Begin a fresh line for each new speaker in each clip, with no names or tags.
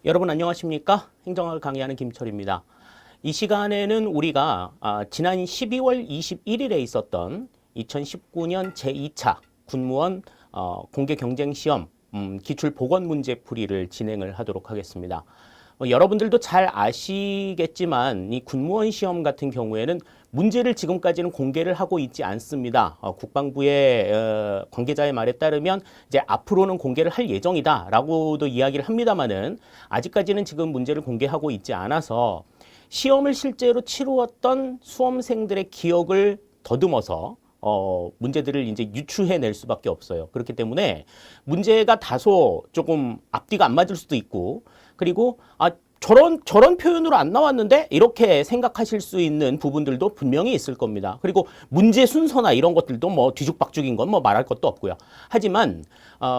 여러분 안녕하십니까? 행정학을 강의하는 김철입니다. 이 시간에는 우리가 지난 12월 21일에 있었던 2019년 제2차 군무원 공개 경쟁 시험 기출 보건 문제 풀이를 진행을 하도록 하겠습니다. 여러분들도 잘 아시겠지만 이 군무원 시험 같은 경우에는 문제를 지금까지는 공개를 하고 있지 않습니다. 국방부의 관계자의 말에 따르면 이제 앞으로는 공개를 할 예정이다라고도 이야기를 합니다만은 아직까지는 지금 문제를 공개하고 있지 않아서 시험을 실제로 치루었던 수험생들의 기억을 더듬어서 문제들을 이제 유추해낼 수밖에 없어요. 그렇기 때문에 문제가 다소 조금 앞뒤가 안 맞을 수도 있고, 그리고 저런 표현으로 안 나왔는데 이렇게 생각하실 수 있는 부분들도 분명히 있을 겁니다. 그리고 문제 순서나 이런 것들도 뭐 뒤죽박죽인 건 뭐 말할 것도 없고요. 하지만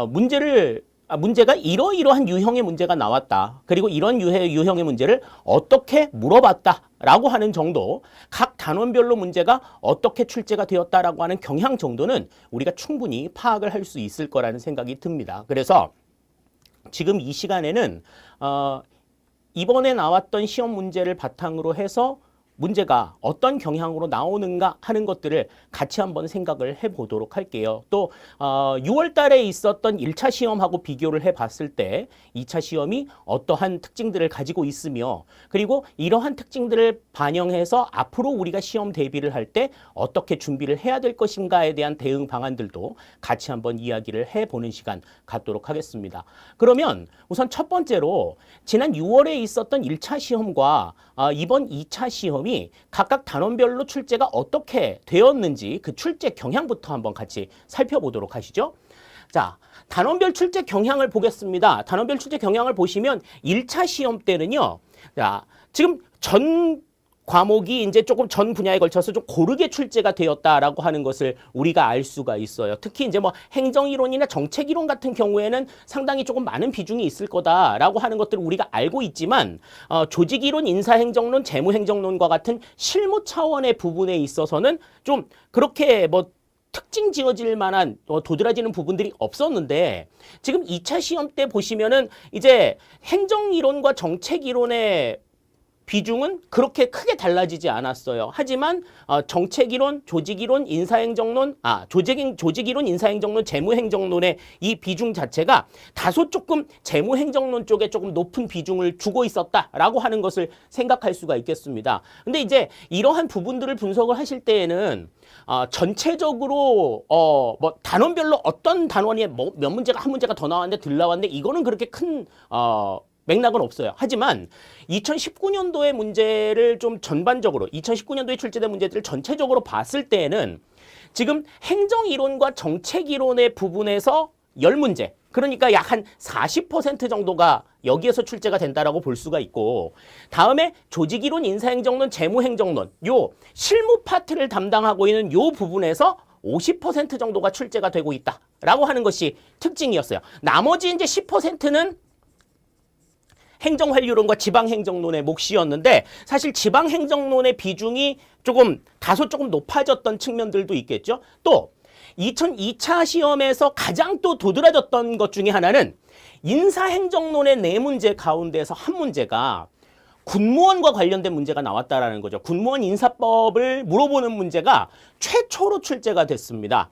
문제가 이러이러한 유형의 문제가 나왔다. 그리고 이런 유형의 문제를 어떻게 물어봤다라고 하는 정도, 각 단원별로 문제가 어떻게 출제가 되었다라고 하는 경향 정도는 우리가 충분히 파악을 할 수 있을 거라는 생각이 듭니다. 그래서 지금 이 시간에는 이번에 나왔던 시험 문제를 바탕으로 해서 문제가 어떤 경향으로 나오는가 하는 것들을 같이 한번 생각을 해보도록 할게요. 또 6월 달에 있었던 1차 시험하고 비교를 해봤을 때 2차 시험이 어떠한 특징들을 가지고 있으며, 그리고 이러한 특징들을 반영해서 앞으로 우리가 시험 대비를 할 때 어떻게 준비를 해야 될 것인가에 대한 대응 방안들도 같이 한번 이야기를 해보는 시간 갖도록 하겠습니다. 그러면 우선 첫 번째로 지난 6월에 있었던 1차 시험과 이번 2차 시험이 각각 단원별로 출제가 어떻게 되었는지 그 출제 경향부터 한번 같이 살펴보도록 하시죠. 자, 단원별 출제 경향을 보겠습니다. 단원별 출제 경향을 보시면 1차 시험 때는요. 자, 지금 전 과목이 이제 조금 전 분야에 걸쳐서 좀 고르게 출제가 되었다라고 하는 것을 우리가 알 수가 있어요. 특히 이제 뭐 행정이론이나 정책이론 같은 경우에는 상당히 조금 많은 비중이 있을 거다라고 하는 것들을 우리가 알고 있지만, 조직이론, 인사행정론, 재무행정론과 같은 실무 차원의 부분에 있어서는 좀 그렇게 뭐 특징 지어질 만한 도드라지는 부분들이 없었는데, 지금 2차 시험 때 보시면은 이제 행정이론과 정책이론의 비중은 그렇게 크게 달라지지 않았어요. 하지만 정책이론, 조직이론, 인사행정론, 조직이론, 인사행정론, 재무행정론의 이 비중 자체가 다소 조금 재무행정론 쪽에 조금 높은 비중을 주고 있었다라고 하는 것을 생각할 수가 있겠습니다. 근데 이제 이러한 부분들을 분석을 하실 때에는 전체적으로 뭐 단원별로 어떤 단원이 뭐 몇 문제가 한 문제가 더 나왔는데 덜 나왔는데 이거는 그렇게 큰 맥락은 없어요. 하지만 2019년도의 문제를 좀 전반적으로 2019년도에 출제된 문제들을 전체적으로 봤을 때에는 지금 행정이론과 정책이론의 부분에서 10문제, 그러니까 약 한 40% 정도가 여기에서 출제가 된다라고 볼 수가 있고, 다음에 조직이론, 인사행정론, 재무행정론 요 실무 파트를 담당하고 있는 요 부분에서 50% 정도가 출제가 되고 있다라고 하는 것이 특징이었어요. 나머지 이제 10%는 행정활류론과 지방행정론의 몫이었는데, 사실 지방행정론의 비중이 다소 조금 높아졌던 측면들도 있겠죠. 또 2002차 시험에서 가장 또 도드라졌던 것 중에 하나는 인사행정론의 4문제 가운데서 한 문제가 군무원과 관련된 문제가 나왔다라는 거죠. 군무원 인사법을 물어보는 문제가 최초로 출제가 됐습니다.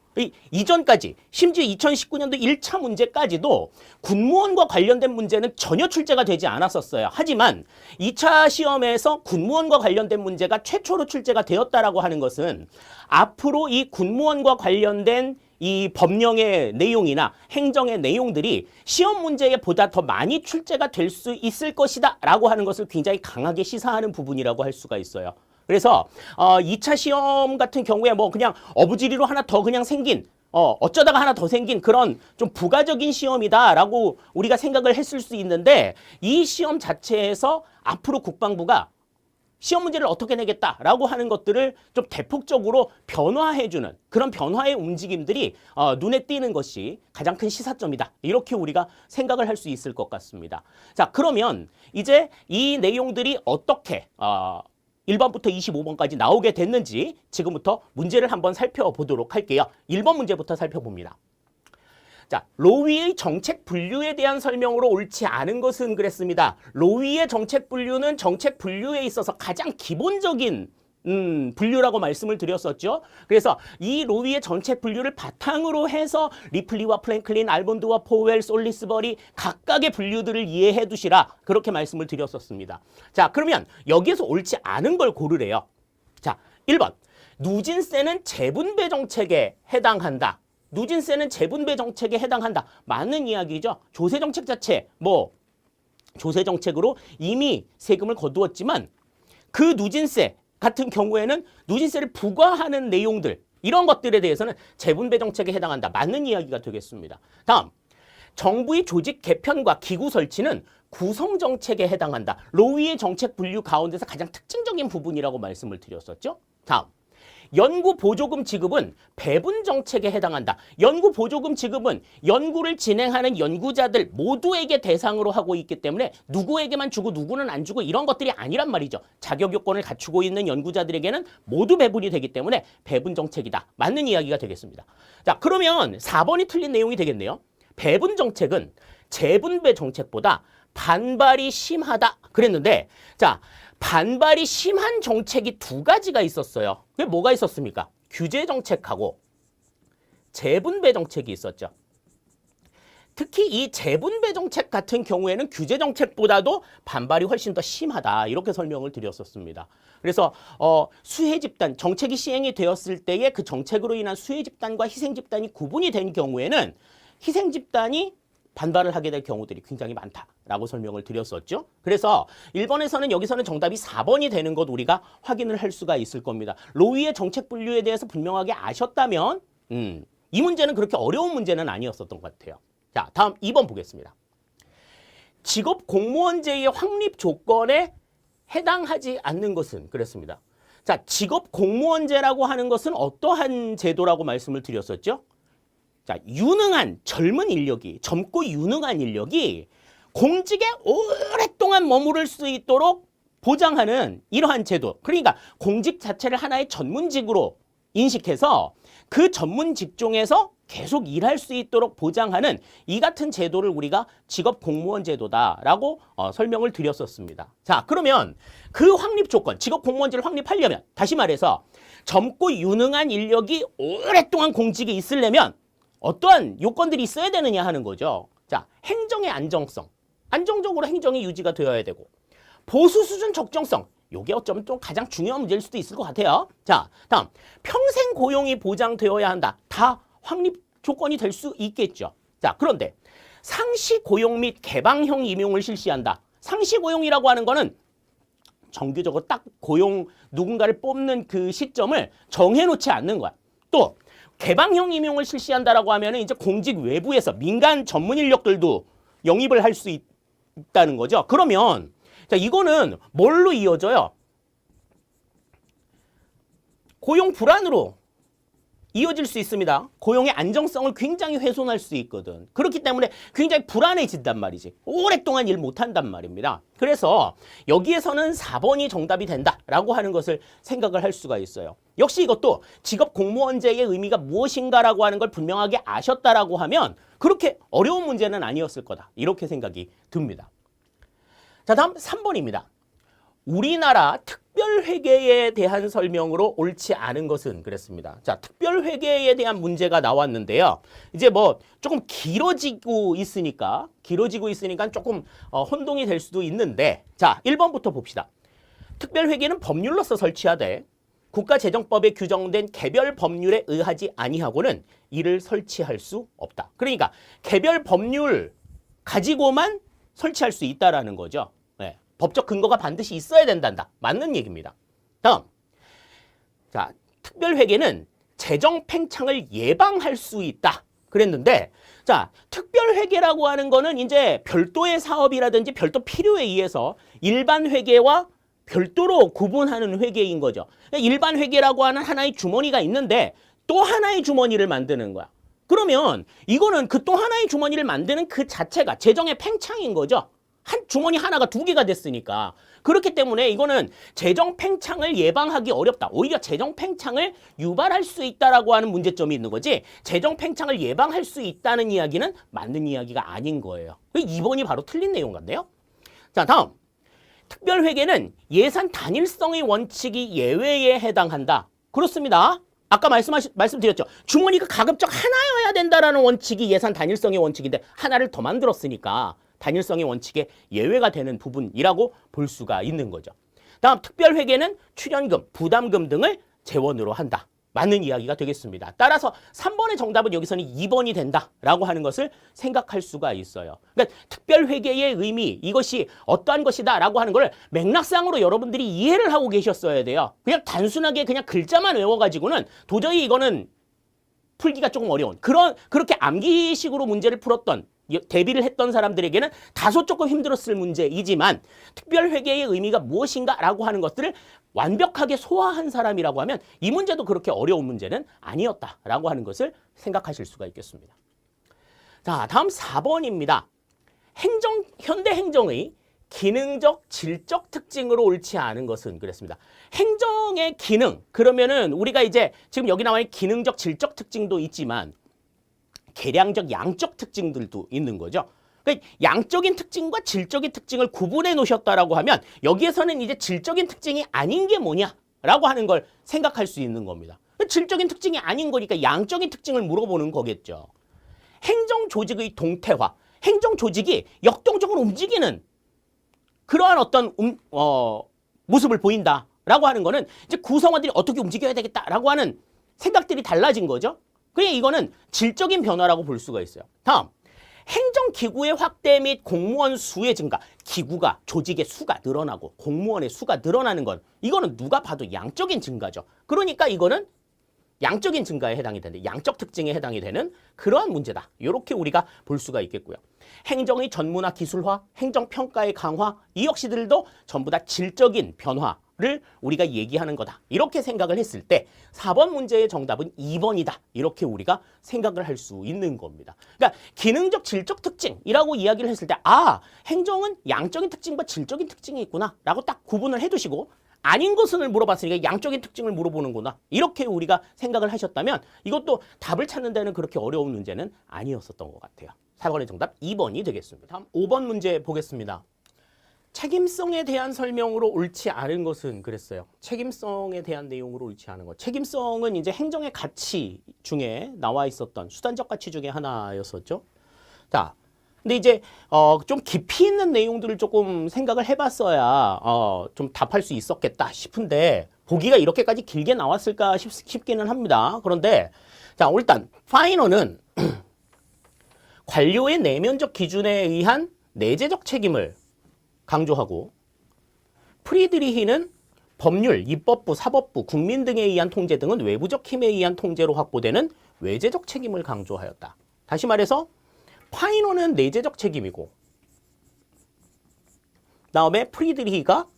이전까지 심지어 2019년도 1차 문제까지도 군무원과 관련된 문제는 전혀 출제가 되지 않았었어요. 하지만 2차 시험에서 군무원과 관련된 문제가 최초로 출제가 되었다라고 하는 것은 앞으로 이 군무원과 관련된 이 법령의 내용이나 행정의 내용들이 시험 문제에 보다 더 많이 출제가 될 수 있을 것이다 라고 하는 것을 굉장히 강하게 시사하는 부분이라고 할 수가 있어요. 그래서 2차 시험 같은 경우에 뭐 그냥 어부지리로 하나 더 그냥 생긴 어쩌다가 하나 더 생긴 그런 좀 부가적인 시험이다라고 우리가 생각을 했을 수 있는데, 이 시험 자체에서 앞으로 국방부가 시험 문제를 어떻게 내겠다라고 하는 것들을 좀 대폭적으로 변화해주는 그런 변화의 움직임들이 눈에 띄는 것이 가장 큰 시사점이다. 이렇게 우리가 생각을 할 수 있을 것 같습니다. 자, 그러면 이제 이 내용들이 어떻게 1번부터 25번까지 나오게 됐는지 지금부터 문제를 한번 살펴보도록 할게요. 1번 문제부터 살펴봅니다. 자, 로위의 정책 분류에 대한 설명으로 옳지 않은 것은 그랬습니다. 로위의 정책 분류는 정책 분류에 있어서 가장 기본적인 분류라고 말씀을 드렸었죠. 그래서 이 로위의 정책 분류를 바탕으로 해서 리플리와 플랭클린, 알몬드와 포웰, 솔리스버리 각각의 분류들을 이해해 두시라 그렇게 말씀을 드렸었습니다. 자, 그러면 여기에서 옳지 않은 걸 고르래요. 자, 1번. 누진세는 재분배 정책에 해당한다. 누진세는 재분배 정책에 해당한다. 맞는 이야기죠. 조세 정책 자체, 조세 정책으로 이미 세금을 거두었지만 그 누진세 같은 경우에는 누진세를 부과하는 내용들, 이런 것들에 대해서는 재분배 정책에 해당한다. 맞는 이야기가 되겠습니다. 다음, 정부의 조직 개편과 기구 설치는 구성 정책에 해당한다. 로위의 정책 분류 가운데서 가장 특징적인 부분이라고 말씀을 드렸었죠. 다음, 연구 보조금 지급은 배분 정책에 해당한다. 연구 보조금 지급은 연구를 진행하는 연구자들 모두에게 대상으로 하고 있기 때문에 누구에게만 주고 누구는 안 주고 이런 것들이 아니란 말이죠. 자격 요건을 갖추고 있는 연구자들에게는 모두 배분이 되기 때문에 배분 정책이다. 맞는 이야기가 되겠습니다. 자, 그러면 4번이 틀린 내용이 되겠네요. 배분 정책은 재분배 정책보다 반발이 심하다 그랬는데, 자, 반발이 심한 정책이 두 가지가 있었어요. 그게 뭐가 있었습니까? 규제 정책하고 재분배 정책이 있었죠. 특히 이 재분배 정책 같은 경우에는 규제 정책보다도 반발이 훨씬 더 심하다. 이렇게 설명을 드렸었습니다. 그래서 수혜 집단, 정책이 시행이 되었을 때에 그 정책으로 인한 수혜 집단과 희생 집단이 구분이 된 경우에는 희생 집단이 반발을 하게 될 경우들이 굉장히 많다라고 설명을 드렸었죠. 그래서 1번에서는 여기서는 정답이 4번이 되는 것 우리가 확인을 할 수가 있을 겁니다. 로위의 정책 분류에 대해서 분명하게 아셨다면 이 문제는 그렇게 어려운 문제는 아니었었던 것 같아요. 자, 다음 2번 보겠습니다. 직업 공무원제의 확립 조건에 해당하지 않는 것은 그랬습니다. 자, 직업 공무원제라고 하는 것은 어떠한 제도라고 말씀을 드렸었죠? 자, 유능한 젊은 인력이, 젊고 유능한 인력이 공직에 오랫동안 머무를 수 있도록 보장하는 이러한 제도. 그러니까 공직 자체를 하나의 전문직으로 인식해서 그 전문 직종에서 계속 일할 수 있도록 보장하는 이 같은 제도를 우리가 직업 공무원 제도다라고 설명을 드렸었습니다. 자, 그러면 그 확립 조건, 직업 공무원제를 확립하려면 다시 말해서 젊고 유능한 인력이 오랫동안 공직에 있으려면 어떠한 요건들이 있어야 되느냐 하는 거죠. 자, 행정의 안정성, 안정적으로 행정이 유지가 되어야 되고, 보수 수준 적정성, 요게 어쩌면 또 가장 중요한 문제일 수도 있을 것 같아요. 자, 다음, 평생 고용이 보장되어야 한다. 다 확립 조건이 될 수 있겠죠. 자, 그런데 상시 고용 및 개방형 임용을 실시한다. 상시 고용이라고 하는 거는 정규적으로 딱 고용 누군가를 뽑는 그 시점을 정해놓지 않는 거야. 또 개방형 임용을 실시한다라고 하면은 이제 공직 외부에서 민간 전문 인력들도 영입을 할 수 있다는 거죠. 그러면 자, 이거는 뭘로 이어져요? 고용 불안으로 이어질 수 있습니다. 고용의 안정성을 굉장히 훼손할 수 있거든. 그렇기 때문에 굉장히 불안해진단 말이지. 오랫동안 일 못한단 말입니다. 그래서 여기에서는 4번이 정답이 된다라고 하는 것을 생각을 할 수가 있어요. 역시 이것도 직업 공무원제의 의미가 무엇인가라고 하는 걸 분명하게 아셨다라고 하면 그렇게 어려운 문제는 아니었을 거다. 이렇게 생각이 듭니다. 자, 다음 3번입니다. 우리나라 특별회계에 대한 설명으로 옳지 않은 것은 그랬습니다. 자, 특별회계에 대한 문제가 나왔는데요. 이제 조금 길어지고 있으니까 조금 혼동이 될 수도 있는데, 자, 1번부터 봅시다. 특별회계는 법률로서 설치하되 국가재정법에 규정된 개별 법률에 의하지 아니하고는 이를 설치할 수 없다. 그러니까 개별 법률 가지고만 설치할 수 있다라는 거죠. 네. 법적 근거가 반드시 있어야 된단다. 맞는 얘기입니다. 다음, 자, 특별회계는 재정 팽창을 예방할 수 있다. 그랬는데, 자, 특별회계라고 하는 거는 이제 별도의 사업이라든지 별도 필요에 의해서 일반 회계와 별도로 구분하는 회계인 거죠. 일반 회계라고 하는 하나의 주머니가 있는데 또 하나의 주머니를 만드는 거야. 그러면 이거는 그 또 하나의 주머니를 만드는 그 자체가 재정의 팽창인 거죠. 한 주머니 하나가 두 개가 됐으니까. 그렇기 때문에 이거는 재정 팽창을 예방하기 어렵다. 오히려 재정 팽창을 유발할 수 있다라고 하는 문제점이 있는 거지. 재정 팽창을 예방할 수 있다는 이야기는 맞는 이야기가 아닌 거예요. 2번이 바로 틀린 내용 같네요. 자, 다음. 특별회계는 예산 단일성의 원칙이 예외에 해당한다. 그렇습니다. 아까 말씀드렸죠. 주머니가 가급적 하나여야 된다라는 원칙이 예산 단일성의 원칙인데 하나를 더 만들었으니까 단일성의 원칙에 예외가 되는 부분이라고 볼 수가 있는 거죠. 다음 특별회계는 출연금, 부담금 등을 재원으로 한다. 맞는 이야기가 되겠습니다. 따라서 3번의 정답은 여기서는 2번이 된다라고 하는 것을 생각할 수가 있어요. 그러니까 특별회계의 의미, 이것이 어떠한 것이다라고 하는 걸 맥락상으로 여러분들이 이해를 하고 계셨어야 돼요. 그냥 단순하게 그냥 글자만 외워가지고는 도저히 이거는 풀기가 조금 어려운 그렇게 암기식으로 문제를 풀었던 대비를 했던 사람들에게는 다소 조금 힘들었을 문제이지만 특별회계의 의미가 무엇인가라고 하는 것들을 완벽하게 소화한 사람이라고 하면 이 문제도 그렇게 어려운 문제는 아니었다라고 하는 것을 생각하실 수가 있겠습니다. 자, 다음 4번입니다. 현대 행정의 기능적, 질적 특징으로 옳지 않은 것은 그랬습니다. 행정의 기능, 그러면은 우리가 이제 지금 여기 나와 있는 기능적, 질적 특징도 있지만 계량적, 양적 특징들도 있는 거죠. 그러니까 양적인 특징과 질적인 특징을 구분해 놓으셨다라고 하면 여기에서는 이제 질적인 특징이 아닌 게 뭐냐라고 하는 걸 생각할 수 있는 겁니다. 질적인 특징이 아닌 거니까 양적인 특징을 물어보는 거겠죠. 행정 조직의 동태화, 행정 조직이 역동적으로 움직이는 그러한 어떤 모습을 보인다라고 하는 거는 이제 구성원들이 어떻게 움직여야 되겠다라고 하는 생각들이 달라진 거죠. 그러니까 이거는 질적인 변화라고 볼 수가 있어요. 다음, 행정기구의 확대 및 공무원 수의 증가. 기구가, 조직의 수가 늘어나고 공무원의 수가 늘어나는 건 이거는 누가 봐도 양적인 증가죠. 그러니까 이거는 양적인 증가에 해당이 되는데 양적 특징에 해당이 되는 그러한 문제다. 이렇게 우리가 볼 수가 있겠고요. 행정의 전문화 기술화, 행정평가의 강화, 이 역시들도 전부 다 질적인 변화를 우리가 얘기하는 거다. 이렇게 생각을 했을 때 4번 문제의 정답은 2번이다. 이렇게 우리가 생각을 할 수 있는 겁니다. 그러니까 기능적, 질적 특징이라고 이야기를 했을 때 행정은 양적인 특징과 질적인 특징이 있구나 라고 딱 구분을 해두시고 아닌 것을 물어봤으니까 양적인 특징을 물어보는구나. 이렇게 우리가 생각을 하셨다면 이것도 답을 찾는 데는 그렇게 어려운 문제는 아니었었던 것 같아요. 4번의 정답 2번이 되겠습니다. 다음 5번 문제 보겠습니다. 책임성에 대한 설명으로 옳지 않은 것은 그랬어요. 책임성에 대한 내용으로 옳지 않은 것. 책임성은 이제 행정의 가치 중에 나와 있었던 수단적 가치 중에 하나였었죠. 자, 근데 이제 좀 깊이 있는 내용들을 조금 생각을 해봤어야 좀 답할 수 있었겠다 싶은데 보기가 이렇게까지 길게 나왔을까 싶기는 합니다. 그런데 자, 일단 파이너는 관료의 내면적 기준에 의한 내재적 책임을 강조하고 프리드리히는 법률, 입법부, 사법부, 국민 등에 의한 통제 등은 외부적 힘에 의한 통제로 확보되는 외재적 책임을 강조하였다. 다시 말해서 파이너는 내재적 책임이고 다음에 프리드리히가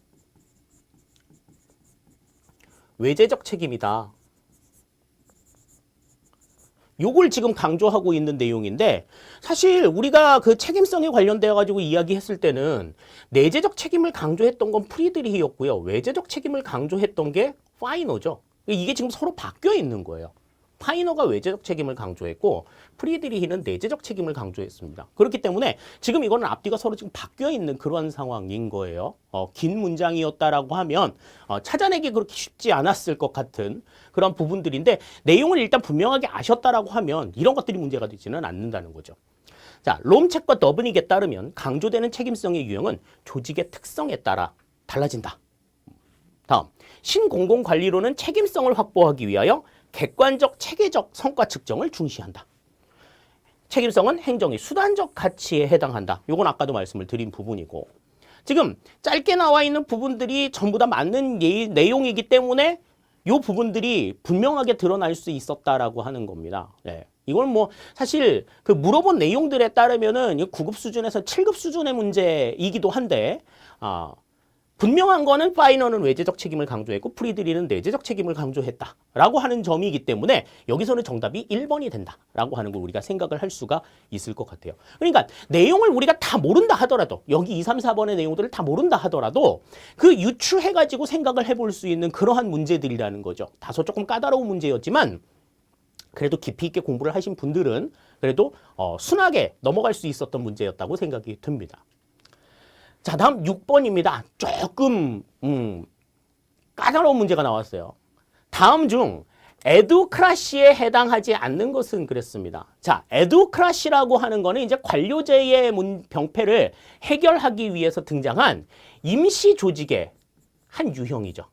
외재적 책임이다. 요걸 지금 강조하고 있는 내용인데 사실 우리가 그 책임성에 관련되어 가지고 이야기했을 때는 내재적 책임을 강조했던 건 프리드리히였고요. 외재적 책임을 강조했던 게 파이너죠. 이게 지금 서로 바뀌어 있는 거예요. 파이너가 외재적 책임을 강조했고 프리드리히는 내재적 책임을 강조했습니다. 그렇기 때문에 지금 이거는 앞뒤가 서로 지금 바뀌어 있는 그런 상황인 거예요. 긴 문장이었다라고 하면 찾아내기 그렇게 쉽지 않았을 것 같은 그런 부분들인데 내용을 일단 분명하게 아셨다라고 하면 이런 것들이 문제가 되지는 않는다는 거죠. 자, 롬책과 더브닉에 따르면 강조되는 책임성의 유형은 조직의 특성에 따라 달라진다. 다음, 신공공관리로는 책임성을 확보하기 위하여 객관적, 체계적 성과 측정을 중시한다. 책임성은 행정의 수단적 가치에 해당한다. 이건 아까도 말씀을 드린 부분이고 지금 짧게 나와 있는 부분들이 전부 다 맞는 내용이기 때문에 이 부분들이 분명하게 드러날 수 있었다라고 하는 겁니다. 네. 이건 뭐 사실 그 물어본 내용들에 따르면은 9급 수준에서 7급 수준의 문제이기도 한데 분명한 거는 파이너는 외재적 책임을 강조했고 프리드리는 내재적 책임을 강조했다라고 하는 점이기 때문에 여기서는 정답이 1번이 된다라고 하는 걸 우리가 생각을 할 수가 있을 것 같아요. 그러니까 내용을 우리가 다 모른다 하더라도 여기 2, 3, 4번의 내용들을 다 모른다 하더라도 그 유추해가지고 생각을 해볼 수 있는 그러한 문제들이라는 거죠. 다소 조금 까다로운 문제였지만 그래도 깊이 있게 공부를 하신 분들은 그래도 순하게 넘어갈 수 있었던 문제였다고 생각이 듭니다. 자, 다음 6번입니다. 조금 까다로운 문제가 나왔어요. 다음 중 에두크라시에 해당하지 않는 것은 그랬습니다. 자, 에두크라시라고 하는 거는 이제 관료제의 병폐를 해결하기 위해서 등장한 임시 조직의 한 유형이죠.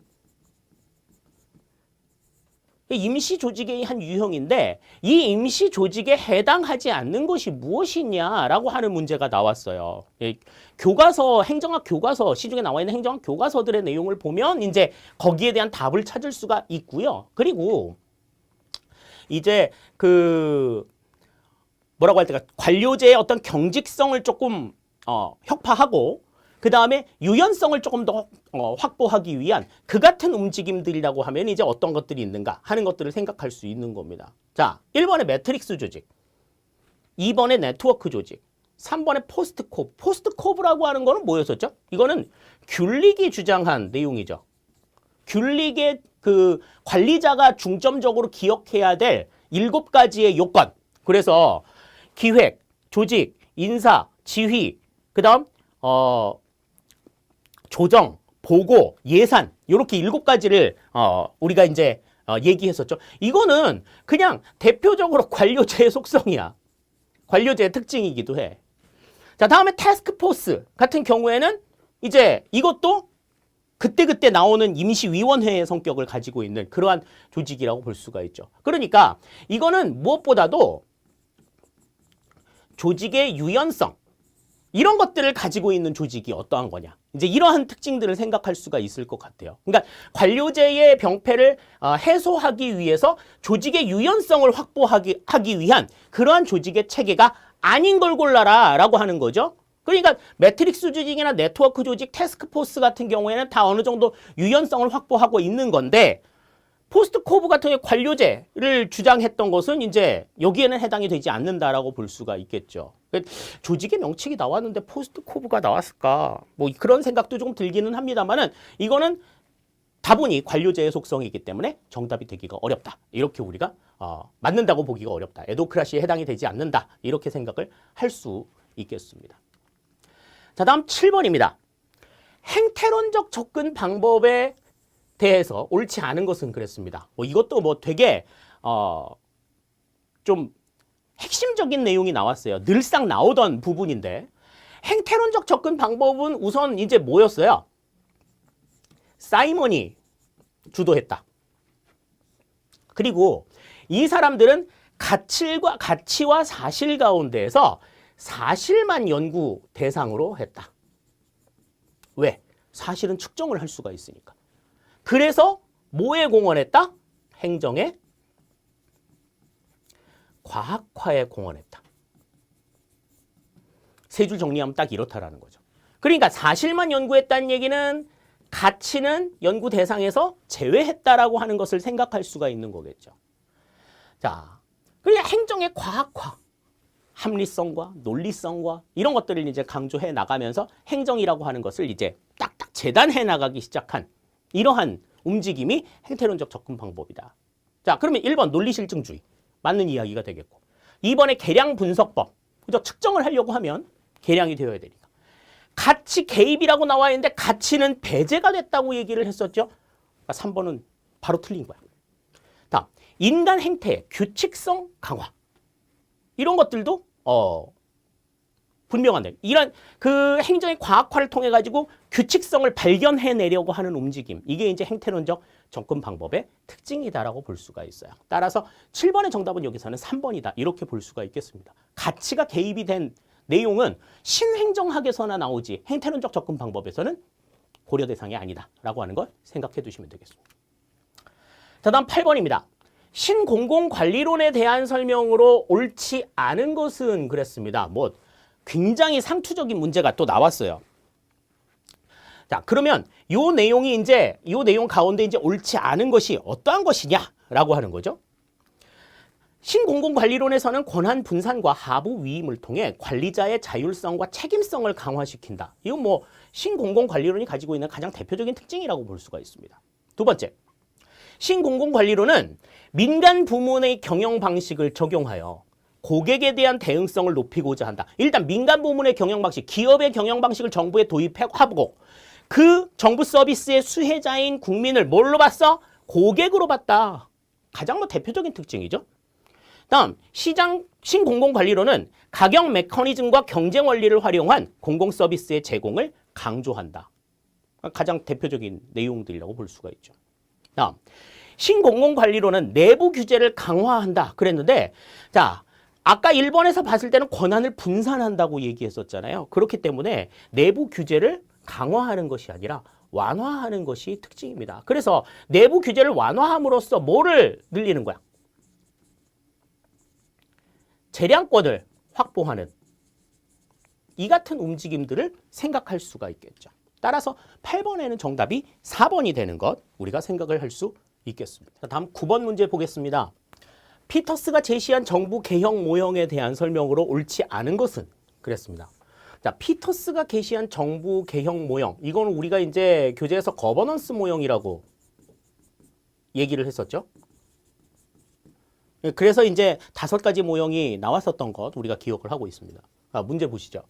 임시 조직의 한 유형인데 이 임시 조직에 해당하지 않는 것이 무엇이냐라고 하는 문제가 나왔어요. 교과서, 행정학 교과서, 시중에 나와 있는 행정학 교과서들의 내용을 보면 이제 거기에 대한 답을 찾을 수가 있고요. 그리고 이제 뭐라고 할까, 관료제의 어떤 경직성을 조금 혁파하고 그 다음에 유연성을 조금 더 확보하기 위한 그 같은 움직임들이라고 하면 이제 어떤 것들이 있는가 하는 것들을 생각할 수 있는 겁니다. 자, 1번에 매트릭스 조직, 2번에 네트워크 조직, 3번에 포스트코브. 포스트코브라고 하는 거는 뭐였었죠? 이거는 귤릭이 주장한 내용이죠. 귤릭의 그 관리자가 중점적으로 기억해야 될 7가지의 요건. 그래서 기획, 조직, 인사, 지휘, 그 다음 조정, 보고, 예산 이렇게 7가지를 우리가 이제 얘기했었죠. 이거는 그냥 대표적으로 관료제의 속성이야. 관료제의 특징이기도 해. 자, 다음에 태스크포스 같은 경우에는 이제 이것도 그때그때 나오는 임시위원회의 성격을 가지고 있는 그러한 조직이라고 볼 수가 있죠. 그러니까 이거는 무엇보다도 조직의 유연성, 이런 것들을 가지고 있는 조직이 어떠한 거냐. 이제 이러한 특징들을 생각할 수가 있을 것 같아요. 그러니까 관료제의 병폐를 해소하기 위해서 조직의 유연성을 확보하기 위한 그러한 조직의 체계가 아닌 걸 골라라 라고 하는 거죠. 그러니까 매트릭스 조직이나 네트워크 조직, 태스크포스 같은 경우에는 다 어느 정도 유연성을 확보하고 있는 건데 포스트코브 같은 경우 관료제를 주장했던 것은 이제 여기에는 해당이 되지 않는다라고 볼 수가 있겠죠. 조직의 명칭이 나왔는데 포스트코브가 나왔을까? 뭐 그런 생각도 조금 들기는 합니다만은 이거는 다분히 관료제의 속성이기 때문에 정답이 되기가 어렵다. 이렇게 우리가 맞는다고 보기가 어렵다. 에도크라시에 해당이 되지 않는다. 이렇게 생각을 할 수 있겠습니다. 자, 다음 7번입니다. 행태론적 접근 방법에 대해서 옳지 않은 것은 그랬습니다. 이것도 뭐 되게 좀 핵심적인 내용이 나왔어요. 늘상 나오던 부분인데 행태론적 접근 방법은 우선 이제 뭐였어요? 사이먼이 주도했다. 그리고 이 사람들은 가치와 사실 가운데에서 사실만 연구 대상으로 했다. 왜? 사실은 측정을 할 수가 있으니까. 그래서 뭐에 공헌했다? 행정에, 과학화에 공헌했다. 세 줄 정리하면 딱 이렇다라는 거죠. 그러니까 사실만 연구했다는 얘기는 가치는 연구 대상에서 제외했다라고 하는 것을 생각할 수가 있는 거겠죠. 자, 그러니까 행정의 과학화, 합리성과 논리성과 이런 것들을 이제 강조해 나가면서 행정이라고 하는 것을 이제 딱딱 재단해 나가기 시작한 이러한 움직임이 행태론적 접근 방법이다. 자, 그러면 1번 논리실증주의 맞는 이야기가 되겠고 2번에 계량 분석법, 그죠? 측정을 하려고 하면 계량이 되어야 되니까. 가치 개입이라고 나와 있는데 가치는 배제가 됐다고 얘기를 했었죠. 그러니까 3번은 바로 틀린 거야. 다음, 인간 행태의 규칙성 강화. 이런 것들도 분명한데 이런 그 행정의 과학화를 통해 가지고 규칙성을 발견해내려고 하는 움직임, 이게 이제 행태론적 접근 방법의 특징이다라고 볼 수가 있어요. 따라서 7번의 정답은 여기서는 3번이다 이렇게 볼 수가 있겠습니다. 가치가 개입이 된 내용은 신행정학에서나 나오지 행태론적 접근 방법에서는 고려 대상이 아니다라고 하는 걸 생각해 두시면 되겠습니다. 자, 다음 8번입니다. 신공공관리론에 대한 설명으로 옳지 않은 것은 그랬습니다. 뭐 굉장히 상투적인 문제가 또 나왔어요. 자, 그러면 요 내용 가운데 이제 옳지 않은 것이 어떠한 것이냐라고 하는 거죠. 신공공관리론에서는 권한 분산과 하부 위임을 통해 관리자의 자율성과 책임성을 강화시킨다. 이건 뭐 신공공관리론이 가지고 있는 가장 대표적인 특징이라고 볼 수가 있습니다. 두 번째, 신공공관리론은 민간 부문의 경영 방식을 적용하여 고객에 대한 대응성을 높이고자 한다. 일단 민간 부문의 경영 방식, 기업의 경영 방식을 정부에 도입하고 그 정부 서비스의 수혜자인 국민을 뭘로 봤어? 고객으로 봤다. 가장 뭐 대표적인 특징이죠. 다음, 신공공관리론은 가격 메커니즘과 경쟁 원리를 활용한 공공 서비스의 제공을 강조한다. 가장 대표적인 내용들이라고 볼 수가 있죠. 다음, 신공공관리론은 내부 규제를 강화한다 그랬는데, 자, 아까 1번에서 봤을 때는 권한을 분산한다고 얘기했었잖아요. 그렇기 때문에 내부 규제를 강화하는 것이 아니라 완화하는 것이 특징입니다. 그래서 내부 규제를 완화함으로써 뭐를 늘리는 거야? 재량권을 확보하는 이 같은 움직임들을 생각할 수가 있겠죠. 따라서 8번에는 정답이 4번이 되는 것 우리가 생각을 할 수 있겠습니다. 다음 9번 문제 보겠습니다. 피터스가 제시한 정부 개혁 모형에 대한 설명으로 옳지 않은 것은? 그랬습니다. 자, 피터스가 게시한 정부 개혁 모형, 이건 우리가 이제 교재에서 거버넌스 모형이라고 얘기를 했었죠. 그래서 이제 5가지 모형이 나왔었던 것 우리가 기억을 하고 있습니다. 문제 보시죠.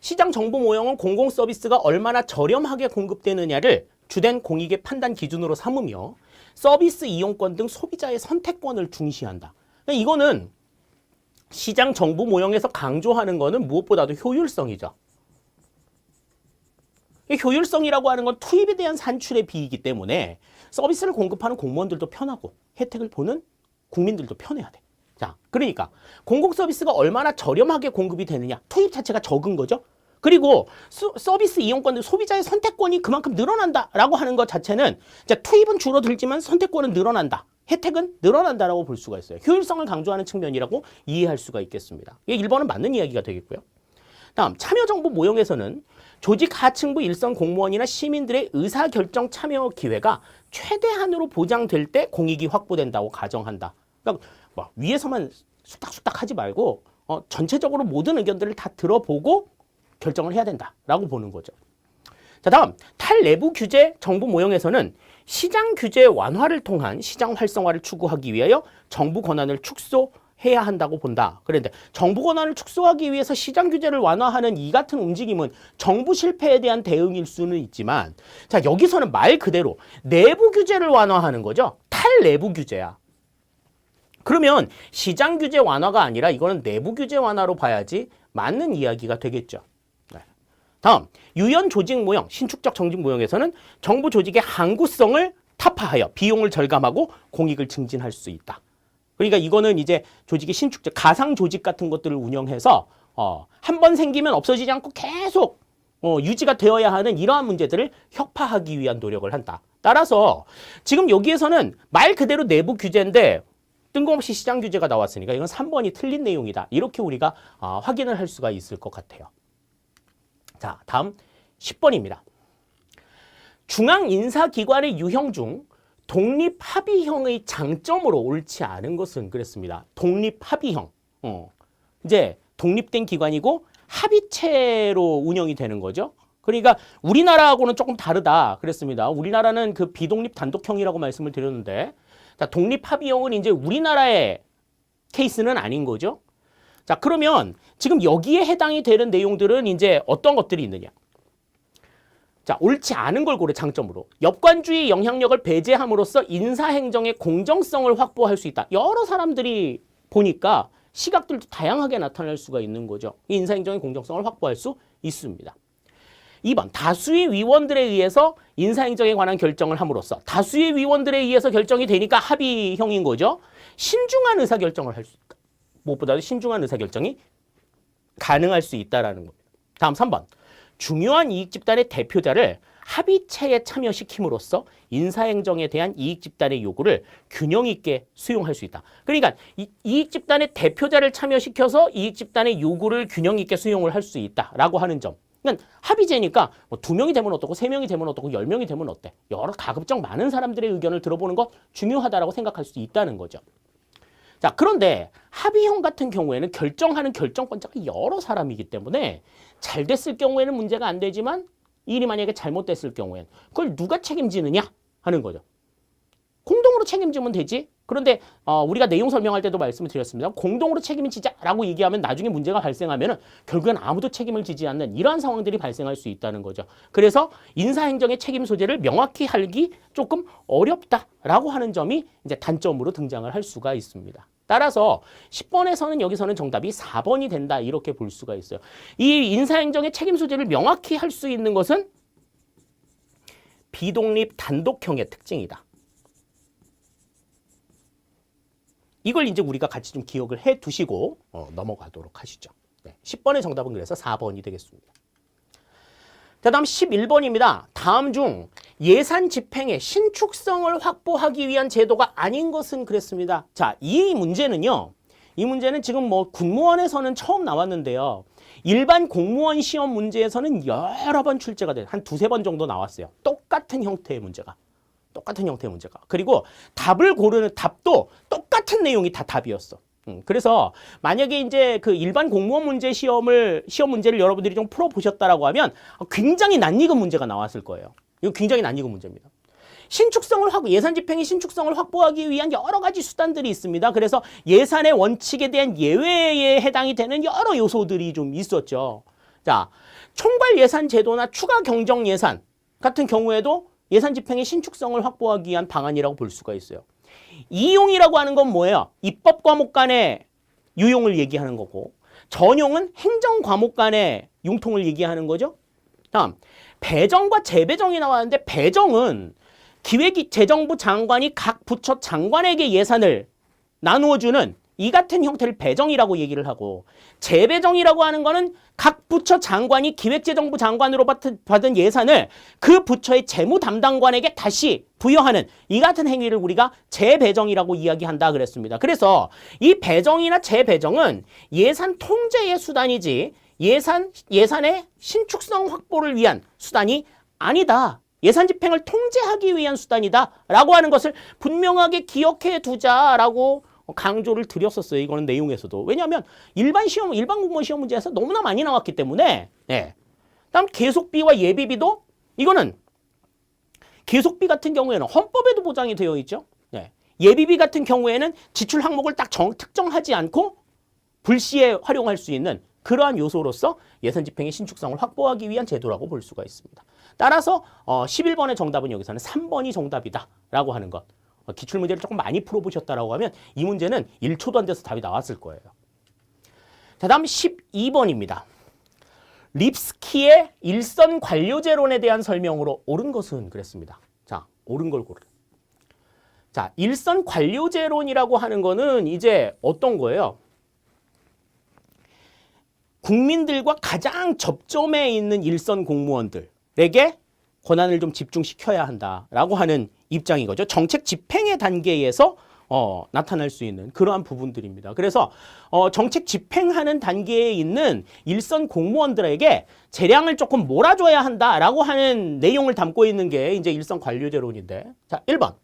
시장 정보 모형은 공공 서비스가 얼마나 저렴하게 공급되느냐를 주된 공익의 판단 기준으로 삼으며 서비스 이용권 등 소비자의 선택권을 중시한다. 이거는 시장 정보 모형에서 강조하는 거는 무엇보다도 효율성이죠. 효율성이라고 하는 건 투입에 대한 산출의 비이기 때문에 서비스를 공급하는 공무원들도 편하고 혜택을 보는 국민들도 편해야 돼. 자, 그러니까 공공 서비스가 얼마나 저렴하게 공급이 되느냐, 투입 자체가 적은 거죠. 그리고 서비스 이용권, 소비자의 선택권이 그만큼 늘어난다라고 하는 것 자체는 투입은 줄어들지만 선택권은 늘어난다. 혜택은 늘어난다라고 볼 수가 있어요. 효율성을 강조하는 측면이라고 이해할 수가 있겠습니다. 이게 1번은 맞는 이야기가 되겠고요. 다음, 참여정부 모형에서는 조직 하층부 일선 공무원이나 시민들의 의사결정 참여 기회가 최대한으로 보장될 때 공익이 확보된다고 가정한다. 그러니까 뭐 위에서만 쑥닥쑥닥 하지 말고 전체적으로 모든 의견들을 다 들어보고 결정을 해야 된다라고 보는 거죠. 자, 다음, 탈내부 규제 정부 모형에서는 시장 규제 완화를 통한 시장 활성화를 추구하기 위하여 정부 권한을 축소해야 한다고 본다. 그런데 정부 권한을 축소하기 위해서 시장 규제를 완화하는 이 같은 움직임은 정부 실패에 대한 대응일 수는 있지만, 자, 여기서는 말 그대로 내부 규제를 완화하는 거죠. 탈내부 규제야. 그러면 시장 규제 완화가 아니라 이거는 내부 규제 완화로 봐야지 맞는 이야기가 되겠죠. 다음, 유연 조직 모형, 신축적 정직 모형에서는 정부 조직의 항구성을 타파하여 비용을 절감하고 공익을 증진할 수 있다. 그러니까 이거는 이제 조직의 신축적, 가상 조직 같은 것들을 운영해서 한 번 생기면 없어지지 않고 계속 유지가 되어야 하는 이러한 문제들을 혁파하기 위한 노력을 한다. 따라서 지금 여기에서는 말 그대로 내부 규제인데 뜬금없이 시장 규제가 나왔으니까 이건 3번이 틀린 내용이다. 이렇게 우리가 확인을 할 수가 있을 것 같아요. 자, 다음 10번입니다. 중앙인사기관의 유형 중 독립합의형의 장점으로 옳지 않은 것은? 그랬습니다. 독립합의형. 이제 독립된 기관이고 합의체로 운영이 되는 거죠. 그러니까 우리나라하고는 조금 다르다 그랬습니다. 우리나라는 그 비독립 단독형이라고 말씀을 드렸는데, 자, 독립합의형은 이제 우리나라의 케이스는 아닌 거죠. 자, 그러면 지금 여기에 해당이 되는 내용들은 이제 어떤 것들이 있느냐. 자, 옳지 않은 걸 고려 장점으로. 역관주의 영향력을 배제함으로써 인사행정의 공정성을 확보할 수 있다. 여러 사람들이 보니까 시각들도 다양하게 나타날 수가 있는 거죠. 인사행정의 공정성을 확보할 수 있습니다. 2번, 다수의 위원들에 의해서 인사행정에 관한 결정을 함으로써, 다수의 위원들에 의해서 결정이 되니까 합의형인 거죠. 신중한 의사결정을 할 수 있다. 무엇보다도 신중한 의사결정이 가능할 수 있다는 겁니다. 다음 3번, 중요한 이익집단의 대표자를 합의체에 참여시킴으로써 인사행정에 대한 이익집단의 요구를 균형 있게 수용할 수 있다. 그러니까 이익집단의 대표자를 참여시켜서 이익집단의 요구를 균형 있게 수용을 할 수 있다라고 하는 점, 그러니까 합의제니까 뭐 2명이 되면 어떻고 3명이 되면 어떻고 10명이 되면 어때? 여러 가급적 많은 사람들의 의견을 들어보는 것 중요하다라고 생각할 수 있다는 거죠. 자, 그런데 합의형 같은 경우에는 결정하는 결정권자가 여러 사람이기 때문에 잘 됐을 경우에는 문제가 안 되지만 일이 만약에 잘못됐을 경우에는 그걸 누가 책임지느냐 하는 거죠. 공동으로 책임지면 되지. 그런데 우리가 내용 설명할 때도 말씀을 드렸습니다. 공동으로 책임을 지자라고 얘기하면 나중에 문제가 발생하면 결국엔 아무도 책임을 지지 않는 이러한 상황들이 발생할 수 있다는 거죠. 그래서 인사행정의 책임 소재를 명확히 하기 조금 어렵다라고 하는 점이 이제 단점으로 등장을 할 수가 있습니다. 따라서 10번에서는 여기서는 정답이 4번이 된다 이렇게 볼 수가 있어요. 이 인사행정의 책임 소재를 명확히 할 수 있는 것은 비독립 단독형의 특징이다. 이걸 이제 우리가 같이 좀 기억을 해 두시고 넘어가도록 하시죠. 네, 10번의 정답은 그래서 4번이 되겠습니다. 자, 다음 11번입니다. 다음 중 예산 집행의 신축성을 확보하기 위한 제도가 아닌 것은 그랬습니다. 자, 이 문제는요. 이 문제는 지금 뭐 군무원에서는 처음 나왔는데요. 일반 공무원 시험 문제에서는 여러 번 출제가 돼요. 한 2-3번 정도 나왔어요. 똑같은 형태의 문제가. 그리고 답을 고르는 답도 똑같은 내용이 다 답이었어. 그래서 만약에 이제 그 일반 공무원 문제 시험 문제를 여러분들이 좀 풀어보셨다라고 하면 굉장히 낯익은 문제가 나왔을 거예요. 이거 굉장히 낯익은 문제입니다. 예산 집행의 신축성을 확보하기 위한 여러 가지 수단들이 있습니다. 그래서 예산의 원칙에 대한 예외에 해당이 되는 여러 요소들이 좀 있었죠. 자, 총괄 예산 제도나 추가 경정 예산 같은 경우에도 예산 집행의 신축성을 확보하기 위한 방안이라고 볼 수가 있어요. 이용이라고 하는 건 뭐예요? 입법 과목 간의 유용을 얘기하는 거고 전용은 행정 과목 간의 융통을 얘기하는 거죠. 다음, 배정과 재배정이 나왔는데 배정은 기획재정부 장관이 각 부처 장관에게 예산을 나누어주는 이 같은 형태를 배정이라고 얘기를 하고 재배정이라고 하는 거는 각 부처 장관이 기획재정부 장관으로 받은 예산을 그 부처의 재무 담당관에게 다시 부여하는 이 같은 행위를 우리가 재배정이라고 이야기한다 그랬습니다. 그래서 이 배정이나 재배정은 예산 통제의 수단이지 예산의 신축성 확보를 위한 수단이 아니다. 예산 집행을 통제하기 위한 수단이다 라고 하는 것을 분명하게 기억해 두자라고 강조를 드렸었어요. 이거는 내용에서도. 왜냐하면 일반 공무원 시험 문제에서 너무나 많이 나왔기 때문에. 네. 다음 계속비와 예비비도 이거는 계속비 같은 경우에는 헌법에도 보장이 되어 있죠. 네. 예비비 같은 경우에는 지출 항목을 딱 특정하지 않고 불시에 활용할 수 있는 그러한 요소로서 예산 집행의 신축성을 확보하기 위한 제도라고 볼 수가 있습니다. 따라서 11번의 정답은 여기서는 3번이 정답이다라고 하는 것. 기출문제를 조금 많이 풀어보셨다라고 하면 이 문제는 1초도 안 돼서 답이 나왔을 거예요. 자, 다음 12번입니다. 립스키의 일선 관료제론에 대한 설명으로 옳은 것은 그랬습니다. 자, 옳은 걸 고르래. 자, 일선 관료제론이라고 하는 거는 이제 어떤 거예요? 국민들과 가장 접점에 있는 일선 공무원들에게 권한을 좀 집중시켜야 한다라고 하는 입장인 거죠. 정책 집행의 단계에서 나타날 수 있는 그러한 부분들입니다. 그래서 정책 집행하는 단계에 있는 일선 공무원들에게 재량을 조금 몰아줘야 한다라고 하는 내용을 담고 있는 게 이제 일선 관료제론인데, 자, 1번.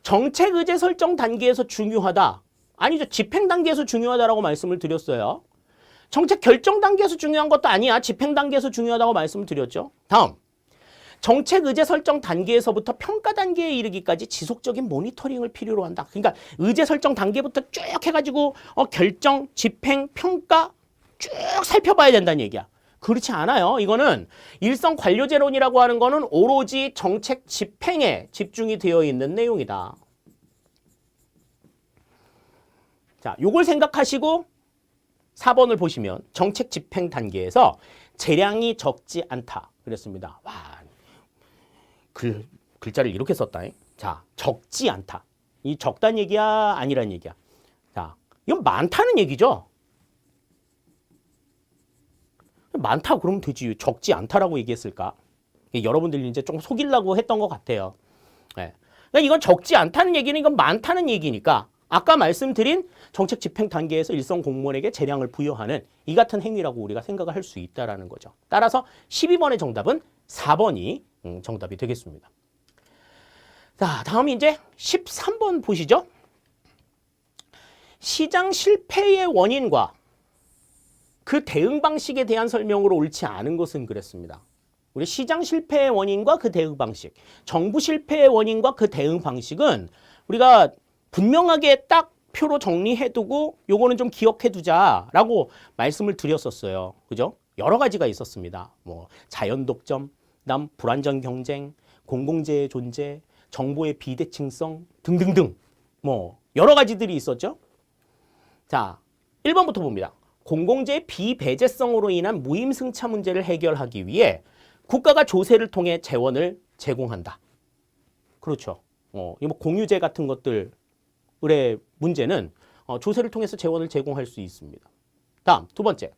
정책 의제 설정 단계에서 중요하다. 아니죠. 집행 단계에서 중요하다라고 말씀을 드렸어요. 정책 결정 단계에서 중요한 것도 아니야. 집행 단계에서 중요하다고 말씀을 드렸죠. 다음. 정책 의제 설정 단계에서부터 평가 단계에 이르기까지 지속적인 모니터링을 필요로 한다. 그러니까 의제 설정 단계부터 쭉 해가지고 결정, 집행, 평가 쭉 살펴봐야 된다는 얘기야. 그렇지 않아요. 이거는 일선 관료제론이라고 하는 거는 오로지 정책 집행에 집중이 되어 있는 내용이다. 자, 요걸 생각하시고 4번을 보시면 정책 집행 단계에서 재량이 적지 않다. 그랬습니다. 와, 글자를 이렇게 썼다. 자, 적지 않다. 이 적다는 얘기야? 아니란 얘기야? 자, 이건 많다는 얘기죠. 많다 그러면 되지. 적지 않다라고 얘기했을까? 여러분들이 이제 좀 속이려고 했던 것 같아요. 네. 그러니까 이건 적지 않다는 얘기는 이건 많다는 얘기니까 아까 말씀드린 정책 집행 단계에서 일선 공무원에게 재량을 부여하는 이 같은 행위라고 우리가 생각을 할 수 있다는 거죠. 따라서 12번의 정답은 4번이 정답이 되겠습니다. 자, 다음 이제 13번 보시죠. 시장 실패의 원인과 그 대응 방식에 대한 설명으로 옳지 않은 것은 그랬습니다. 우리 시장 실패의 원인과 그 대응 방식, 정부 실패의 원인과 그 대응 방식은 우리가 분명하게 딱 표로 정리해두고 요거는 좀 기억해두자라고 말씀을 드렸었어요. 그죠? 여러 가지가 있었습니다. 뭐 자연 독점, 그다음 불안전 경쟁, 공공재의 존재, 정보의 비대칭성 등등등 뭐 여러 가지들이 있었죠. 자, 1번부터 봅니다. 공공재의 비배제성으로 인한 무임승차 문제를 해결하기 위해 국가가 조세를 통해 재원을 제공한다. 그렇죠. 이 뭐 공유제 같은 것들의 문제는 조세를 통해서 재원을 제공할 수 있습니다. 다음, 두 번째.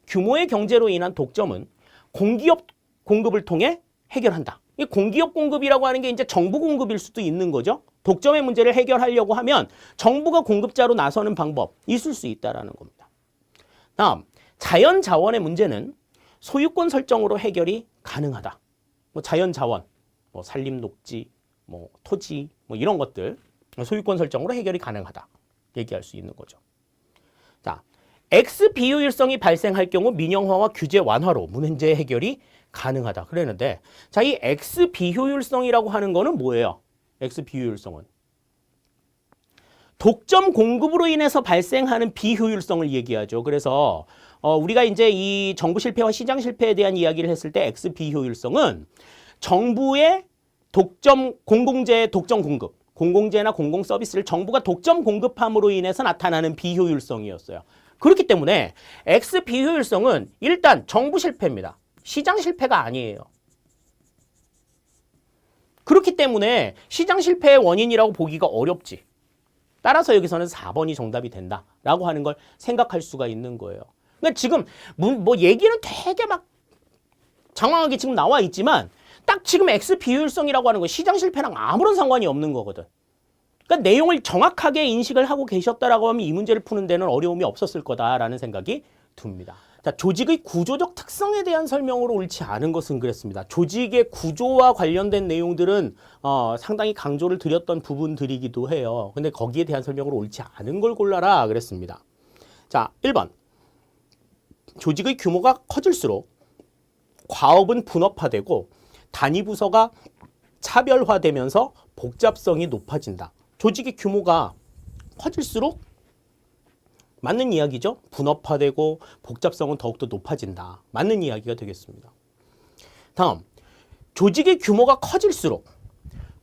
규모의 경제로 인한 독점은 공기업 공급을 통해 해결한다. 이 공기업 공급이라고 하는 게 이제 정부 공급일 수도 있는 거죠. 독점의 문제를 해결하려고 하면 정부가 공급자로 나서는 방법 있을 수 있다는 겁니다. 다음, 자연 자원의 문제는 소유권 설정으로 해결이 가능하다. 뭐 자연 자원, 뭐 산림 녹지, 뭐 토지, 뭐 이런 것들 소유권 설정으로 해결이 가능하다. 얘기할 수 있는 거죠. 자, X 비효율성이 발생할 경우 민영화와 규제 완화로 문제 해결이 가능하다. 그랬는데, 자, 이 X 비효율성이라고 하는 거는 뭐예요? X 비효율성은 독점 공급으로 인해서 발생하는 비효율성을 얘기하죠. 그래서 우리가 이제 이 정부 실패와 시장 실패에 대한 이야기를 했을 때 X 비효율성은 정부의 독점 공공재의 독점 공급, 공공재나 공공 서비스를 정부가 독점 공급함으로 인해서 나타나는 비효율성이었어요. 그렇기 때문에 X 비효율성은 일단 정부 실패입니다. 시장 실패가 아니에요. 그렇기 때문에 시장 실패의 원인이라고 보기가 어렵지. 따라서 여기서는 4번이 정답이 된다라고 하는 걸 생각할 수가 있는 거예요. 그러니까 지금 뭐 얘기는 되게 막 장황하게 지금 나와 있지만 딱 지금 X 비효율성이라고 하는 건 시장 실패랑 아무런 상관이 없는 거거든. 그러니까 내용을 정확하게 인식을 하고 계셨다라고 하면 이 문제를 푸는 데는 어려움이 없었을 거다라는 생각이 듭니다. 자, 조직의 구조적 특성에 대한 설명으로 옳지 않은 것은 그랬습니다. 조직의 구조와 관련된 내용들은 상당히 강조를 드렸던 부분들이기도 해요. 근데 거기에 대한 설명으로 옳지 않은 걸 골라라 그랬습니다. 자, 1번. 조직의 규모가 커질수록 과업은 분업화되고 단위 부서가 차별화되면서 복잡성이 높아진다. 조직의 규모가 커질수록 맞는 이야기죠. 분업화되고 복잡성은 더욱더 높아진다. 맞는 이야기가 되겠습니다. 다음, 조직의 규모가 커질수록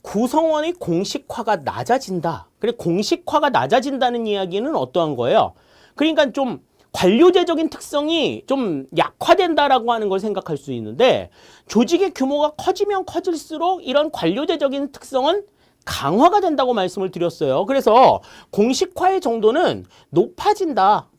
구성원의 공식화가 낮아진다. 그래, 공식화가 낮아진다는 이야기는 어떠한 거예요? 그러니까 좀 관료제적인 특성이 좀 약화된다라고 하는 걸 생각할 수 있는데 조직의 규모가 커지면 커질수록 이런 관료제적인 특성은 강화가 된다고 말씀을 드렸어요. 그래서 공식화의 정도는 높아진다.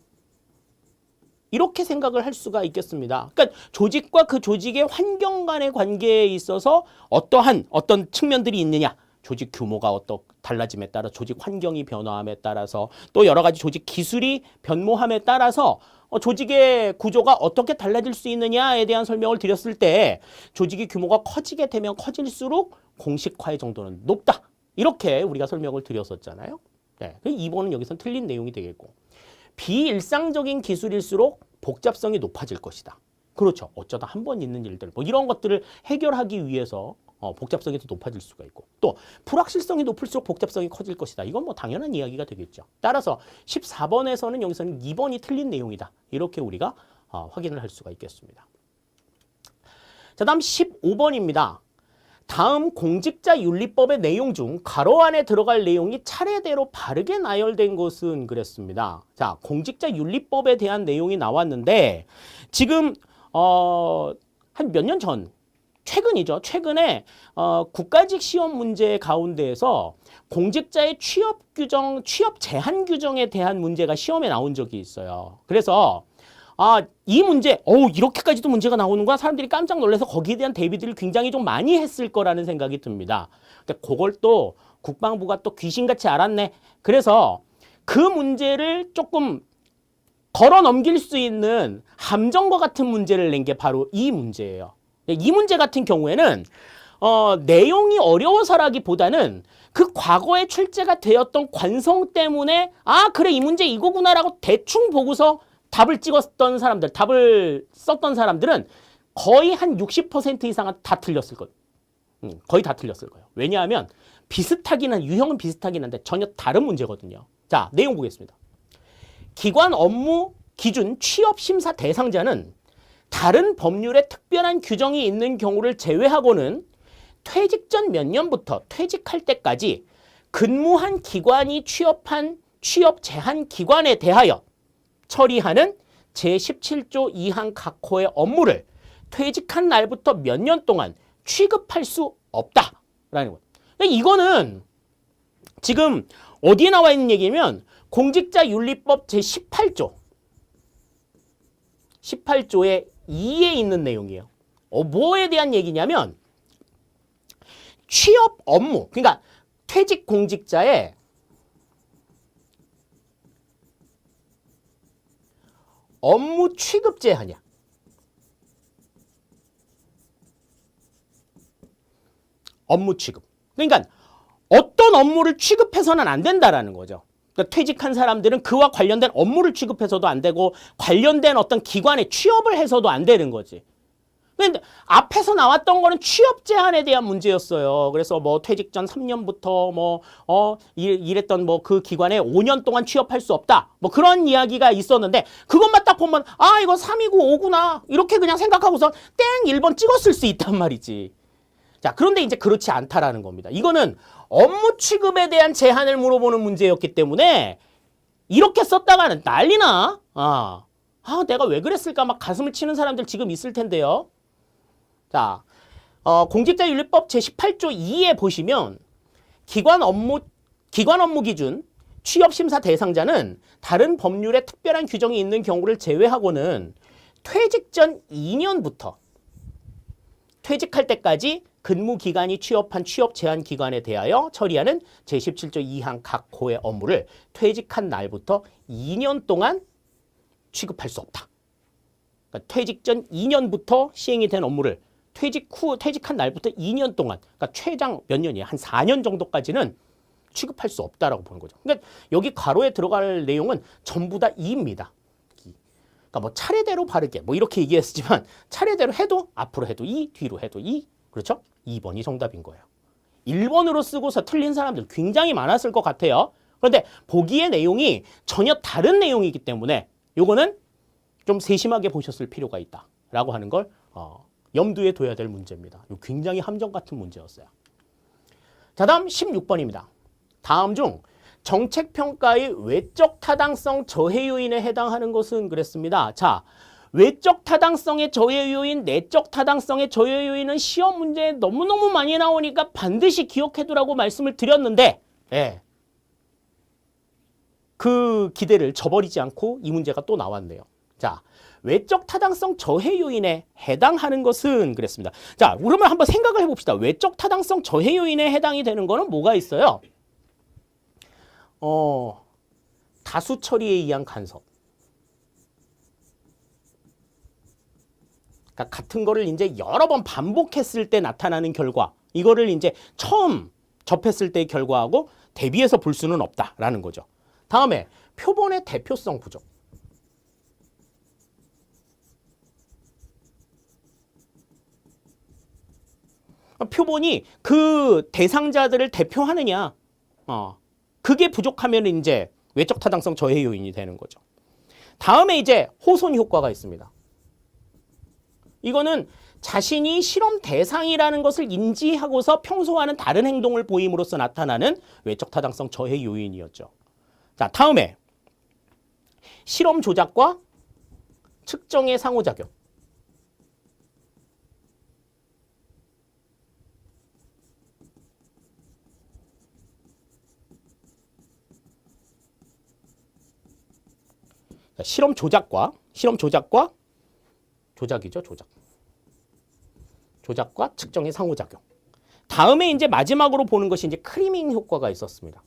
이렇게 생각을 할 수가 있겠습니다. 그러니까 조직과 그 조직의 환경 간의 관계에 있어서 어떤 측면들이 있느냐. 조직 규모가 달라짐에 따라 조직 환경이 변화함에 따라서 또 여러 가지 조직 기술이 변모함에 따라서 조직의 구조가 어떻게 달라질 수 있느냐에 대한 설명을 드렸을 때 조직의 규모가 커지게 되면 커질수록 공식화의 정도는 높다. 이렇게 우리가 설명을 드렸었잖아요. 네, 2번은 여기서 틀린 내용이 되겠고 비일상적인 기술일수록 복잡성이 높아질 것이다. 그렇죠. 어쩌다 한 번 있는 일들 뭐 이런 것들을 해결하기 위해서 복잡성이 더 높아질 수가 있고 또 불확실성이 높을수록 복잡성이 커질 것이다. 이건 뭐 당연한 이야기가 되겠죠. 따라서 14번에서는 여기서는 2번이 틀린 내용이다. 이렇게 우리가 확인을 할 수가 있겠습니다. 자, 다음 15번입니다. 다음 공직자윤리법의 내용 중 괄호 안에 들어갈 내용이 차례대로 바르게 나열된 것은 그랬습니다. 자, 공직자윤리법에 대한 내용이 나왔는데 지금 한 몇 년 전 최근이죠. 최근에 국가직 시험 문제 가운데에서 공직자의 취업 규정, 취업 제한 규정에 대한 문제가 시험에 나온 적이 있어요. 그래서 이 문제, 이렇게까지도 문제가 나오는구나. 사람들이 깜짝 놀라서 거기에 대한 대비들을 굉장히 좀 많이 했을 거라는 생각이 듭니다. 근데 그걸 또 국방부가 또 귀신같이 알았네. 그래서 그 문제를 조금 걸어 넘길 수 있는 함정과 같은 문제를 낸 게 바로 이 문제예요. 이 문제 같은 경우에는 내용이 어려워서라기보다는 그 과거에 출제가 되었던 관성 때문에 아 그래 이 문제 이거구나라고 대충 보고서 답을 찍었던 사람들, 답을 썼던 사람들은 거의 한 60% 이상은 다 틀렸을 거예요. 거의 다 틀렸을 거예요. 왜냐하면 비슷하긴 한 유형은 비슷하긴 한데 전혀 다른 문제거든요. 자, 내용 보겠습니다. 기관 업무 기준 취업 심사 대상자는 다른 법률에 특별한 규정이 있는 경우를 제외하고는 퇴직 전 몇 년부터 퇴직할 때까지 근무한 기관이 취업한 취업 제한 기관에 대하여 처리하는 제17조 2항 각 호의 업무를 퇴직한 날부터 몇 년 동안 취급할 수 없다라는 거예요. 이거는 지금 어디에 나와 있는 얘기냐면 공직자윤리법 제18조 18조의 2에 있는 내용이에요. 뭐에 대한 얘기냐면 취업 업무, 그러니까 퇴직 공직자의 업무 취급 제한이야. 업무 취급. 그러니까 어떤 업무를 취급해서는 안 된다라는 거죠. 그러니까 퇴직한 사람들은 그와 관련된 업무를 취급해서도 안 되고 관련된 어떤 기관에 취업을 해서도 안 되는 거지. 근데 앞에서 나왔던 거는 취업 제한에 대한 문제였어요. 그래서 뭐 퇴직 전 3년부터 이랬던 그 기관에 5년 동안 취업할 수 없다. 뭐 그런 이야기가 있었는데 그것만 딱 보면 아 이거 3이고 5구나 이렇게 그냥 생각하고서 땡 1번 찍었을 수 있단 말이지. 자, 그런데 이제 그렇지 않다라는 겁니다. 이거는 업무 취급에 대한 제한을 물어보는 문제였기 때문에 이렇게 썼다가는 난리나. 내가 왜 그랬을까 막 가슴을 치는 사람들 지금 있을 텐데요. 자, 공직자윤리법 제18조 2에 보시면 기관 업무 기준 취업심사 대상자는 다른 법률에 특별한 규정이 있는 경우를 제외하고는 퇴직 전 2년부터 퇴직할 때까지 근무 기간이 취업한 취업 제한 기관에 대하여 처리하는 제17조 2항 각 호의 업무를 퇴직한 날부터 2년 동안 취급할 수 없다. 그러니까 퇴직 전 2년부터 시행이 된 업무를 퇴직한 날부터 2년 동안, 그러니까 최장 몇 년이에요? 한 4년 정도까지는 취급할 수 없다라고 보는 거죠. 그러니까 여기 괄호에 들어갈 내용은 전부 다 이입니다. 그러니까 뭐 차례대로 바르게 뭐 이렇게 얘기했지만 차례대로 해도 앞으로 해도 이, 뒤로 해도 이, 그렇죠? 2번이 정답인 거예요. 1번으로 쓰고서 틀린 사람들 굉장히 많았을 것 같아요. 그런데 보기의 내용이 전혀 다른 내용이기 때문에 요거는 좀 세심하게 보셨을 필요가 있다라고 하는 걸 염두에 둬야 될 문제입니다. 굉장히 함정 같은 문제였어요. 자, 다음 16번입니다. 다음 중 정책평가의 외적 타당성 저해 요인에 해당하는 것은 그랬습니다. 자, 외적 타당성의 저해 요인, 내적 타당성의 저해 요인은 시험 문제에 너무너무 많이 나오니까 반드시 기억해두라고 말씀을 드렸는데 그 기대를 저버리지 않고 이 문제가 또 나왔네요. 자, 외적 타당성 저해 요인에 해당하는 것은 그랬습니다. 자, 그러면 한번 생각을 해봅시다. 외적 타당성 저해 요인에 해당이 되는 거는 뭐가 있어요? 다수 처리에 의한 간섭. 그러니까 같은 거를 이제 여러 번 반복했을 때 나타나는 결과, 이거를 이제 처음 접했을 때의 결과하고 대비해서 볼 수는 없다라는 거죠. 다음에 표본의 대표성 부족. 표본이 그 대상자들을 대표하느냐, 그게 부족하면 이제 외적 타당성 저해 요인이 되는 거죠. 다음에 이제 호손 효과가 있습니다. 이거는 자신이 실험 대상이라는 것을 인지하고서 평소와는 다른 행동을 보임으로써 나타나는 외적 타당성 저해 요인이었죠. 자, 다음에 실험 조작과 측정의 상호작용. 실험 조작과 조작이죠, 조작과 측정의 상호작용. 다음에 이제 마지막으로 보는 것이 이제 크리밍 효과가 있었습니다.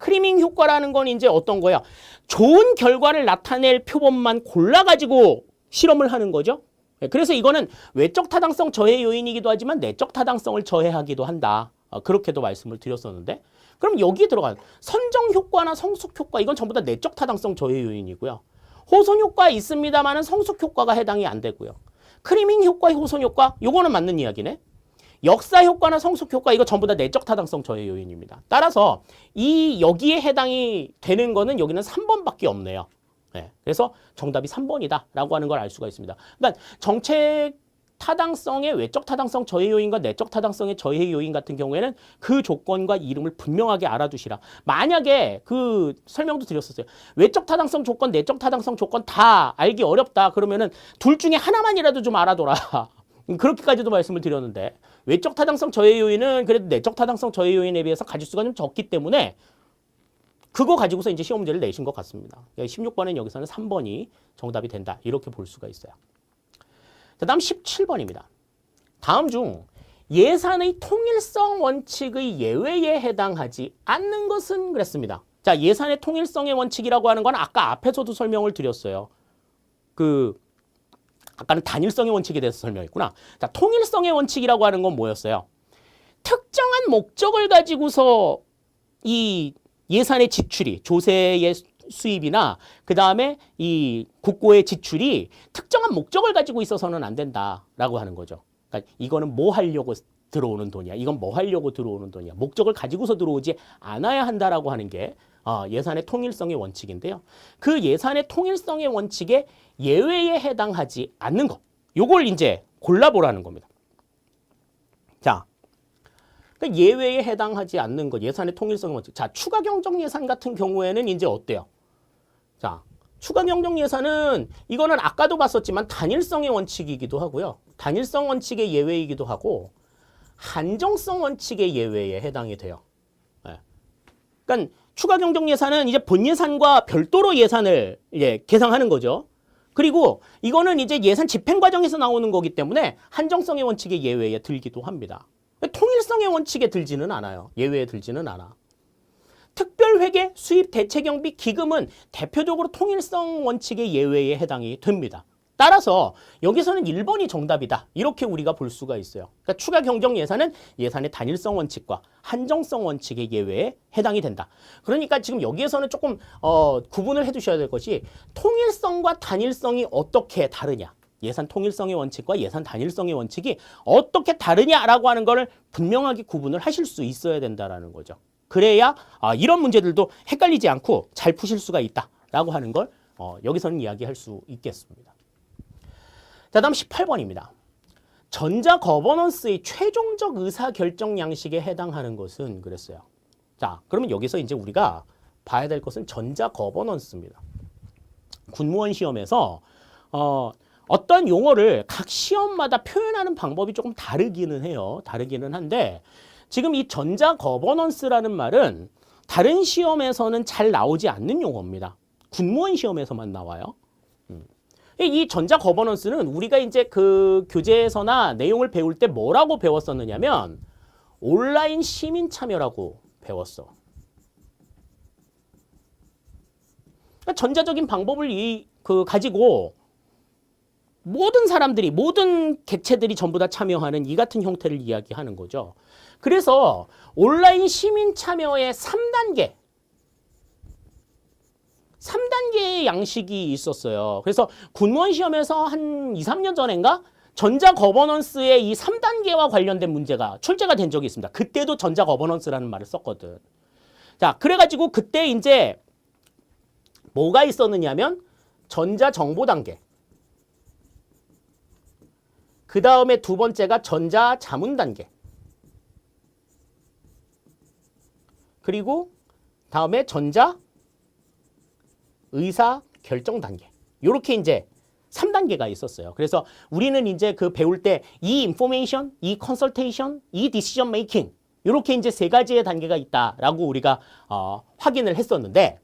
크리밍 효과라는 건 이제 어떤 거야? 좋은 결과를 나타낼 표본만 골라가지고 실험을 하는 거죠. 그래서 이거는 외적 타당성 저해 요인이기도 하지만 내적 타당성을 저해하기도 한다. 그렇게도 말씀을 드렸었는데, 그럼 여기에 들어간 선정 효과나 성숙 효과, 이건 전부 다 내적 타당성 저해 요인이고요. 호손 효과 있습니다만은 성숙 효과가 해당이 안 되고요. 크리밍 효과, 호손 효과, 요거는 맞는 이야기네. 역사 효과나 성숙 효과, 이거 전부 다 내적 타당성 저해 요인입니다. 따라서 여기에 해당이 되는 거는 여기는 3번밖에 없네요. 네, 그래서 정답이 3번이다라고 하는 걸 알 수가 있습니다. 그러니까 정책 타당성의 외적 타당성 저해 요인과 내적 타당성의 저해 요인 같은 경우에는 그 조건과 이름을 분명하게 알아두시라. 만약에 그 설명도 드렸었어요. 외적 타당성 조건, 내적 타당성 조건 다 알기 어렵다. 그러면은 둘 중에 하나만이라도 좀 알아둬라. 그렇게까지도 말씀을 드렸는데, 외적 타당성 저해 요인은 그래도 내적 타당성 저해 요인에 비해서 가짓수가 좀 적기 때문에 그거 가지고서 이제 시험 문제를 내신 것 같습니다. 16번은 여기서는 3번이 정답이 된다. 이렇게 볼 수가 있어요. 그 다음 17번입니다. 다음 중 예산의 통일성 원칙의 예외에 해당하지 않는 것은 그랬습니다. 자, 예산의 통일성의 원칙이라고 하는 건 아까 앞에서도 설명을 드렸어요. 아까는 단일성의 원칙에 대해서 설명했구나. 자, 통일성의 원칙이라고 하는 건 뭐였어요? 특정한 목적을 가지고서 이 예산의 지출이, 조세의 수입이나 그 다음에 이 국고의 지출이 특정한 목적을 가지고 있어서는 안 된다라고 하는 거죠. 그러니까 이거는 뭐 하려고 들어오는 돈이야. 이건 뭐 하려고 들어오는 돈이야. 목적을 가지고서 들어오지 않아야 한다라고 하는 게 예산의 통일성의 원칙인데요. 그 예산의 통일성의 원칙에 예외에 해당하지 않는 것. 요걸 이제 골라보라는 겁니다. 자, 그러니까 예외에 해당하지 않는 것, 예산의 통일성의 원칙. 자, 추가 경정 예산 같은 경우에는 이제 어때요? 자, 추가 경정 예산은 이거는 아까도 봤었지만 단일성의 원칙이기도 하고요. 단일성 원칙의 예외이기도 하고 한정성 원칙의 예외에 해당이 돼요. 네. 그러니까 추가 경정 예산은 이제 본 예산과 별도로 예산을 계상하는 거죠. 그리고 이거는 이제 예산 집행 과정에서 나오는 거기 때문에 한정성의 원칙의 예외에 들기도 합니다. 통일성의 원칙에 들지는 않아요. 예외에 들지는 않아. 특별회계, 수입 대체경비, 기금은 대표적으로 통일성 원칙의 예외에 해당이 됩니다. 따라서 여기서는 1번이 정답이다. 이렇게 우리가 볼 수가 있어요. 그러니까 추가 경정 예산은 예산의 단일성 원칙과 한정성 원칙의 예외에 해당이 된다. 그러니까 지금 여기에서는 조금 구분을 해두셔야 될 것이 통일성과 단일성이 어떻게 다르냐. 예산 통일성의 원칙과 예산 단일성의 원칙이 어떻게 다르냐라고 하는 거를 분명하게 구분을 하실 수 있어야 된다라는 거죠. 그래야 이런 문제들도 헷갈리지 않고 잘 푸실 수가 있다라고 하는 걸 여기서는 이야기할 수 있겠습니다. 자, 다음 18번입니다. 전자 거버넌스의 최종적 의사결정 양식에 해당하는 것은 그랬어요. 자, 그러면 여기서 이제 우리가 봐야 될 것은 전자 거버넌스입니다. 군무원 시험에서 어떤 용어를 각 시험마다 표현하는 방법이 조금 다르기는 해요. 다르기는 한데 지금 이 전자 거버넌스라는 말은 다른 시험에서는 잘 나오지 않는 용어입니다. 군무원 시험에서만 나와요. 이 전자 거버넌스는 우리가 이제 그 교재에서나 내용을 배울 때 뭐라고 배웠었느냐면 온라인 시민 참여라고 배웠어. 그러니까 전자적인 방법을 가지고 모든 사람들이, 모든 객체들이 전부 다 참여하는 이 같은 형태를 이야기하는 거죠. 그래서 온라인 시민 참여의 3단계의 양식이 있었어요. 그래서 군무원 시험에서 한 2, 3년 전인가 전자 거버넌스의 이 3단계와 관련된 문제가 출제가 된 적이 있습니다. 그때도 전자 거버넌스라는 말을 썼거든. 자, 그래가지고 그때 이제 뭐가 있었느냐면 전자 정보 단계. 그 다음에 두 번째가 전자 자문 단계. 그리고 다음에 전자 의사 결정 단계. 요렇게 이제 3단계가 있었어요. 그래서 우리는 이제 그 배울 때 이 인포메이션, 이 컨설테이션, 이 디시전 메이킹 요렇게 이제 세 가지의 단계가 있다라고 우리가 확인을 했었는데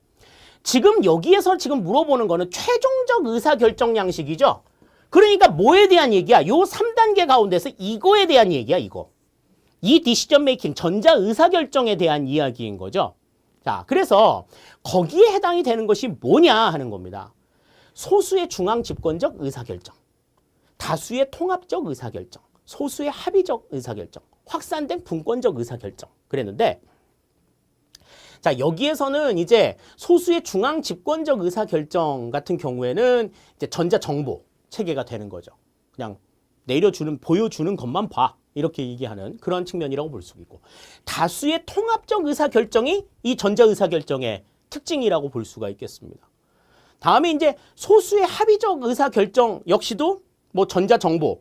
지금 여기에서 지금 물어보는 거는 최종적 의사 결정 양식이죠. 그러니까 뭐에 대한 얘기야? 요 3단계 가운데서 이거에 대한 얘기야, 이거. 이 디시전 메이킹, 전자 의사 결정에 대한 이야기인 거죠. 자, 그래서 거기에 해당이 되는 것이 뭐냐 하는 겁니다. 소수의 중앙 집권적 의사결정, 다수의 통합적 의사결정, 소수의 합의적 의사결정, 확산된 분권적 의사결정 그랬는데, 자, 여기에서는 이제 소수의 중앙 집권적 의사결정 같은 경우에는 이제 전자정보 체계가 되는 거죠. 그냥 내려주는, 보여주는 것만 봐. 이렇게 얘기하는 그런 측면이라고 볼 수 있고, 다수의 통합적 의사결정이 이 전자의사결정의 특징이라고 볼 수가 있겠습니다. 다음에 이제 소수의 합의적 의사결정 역시도 뭐 전자정보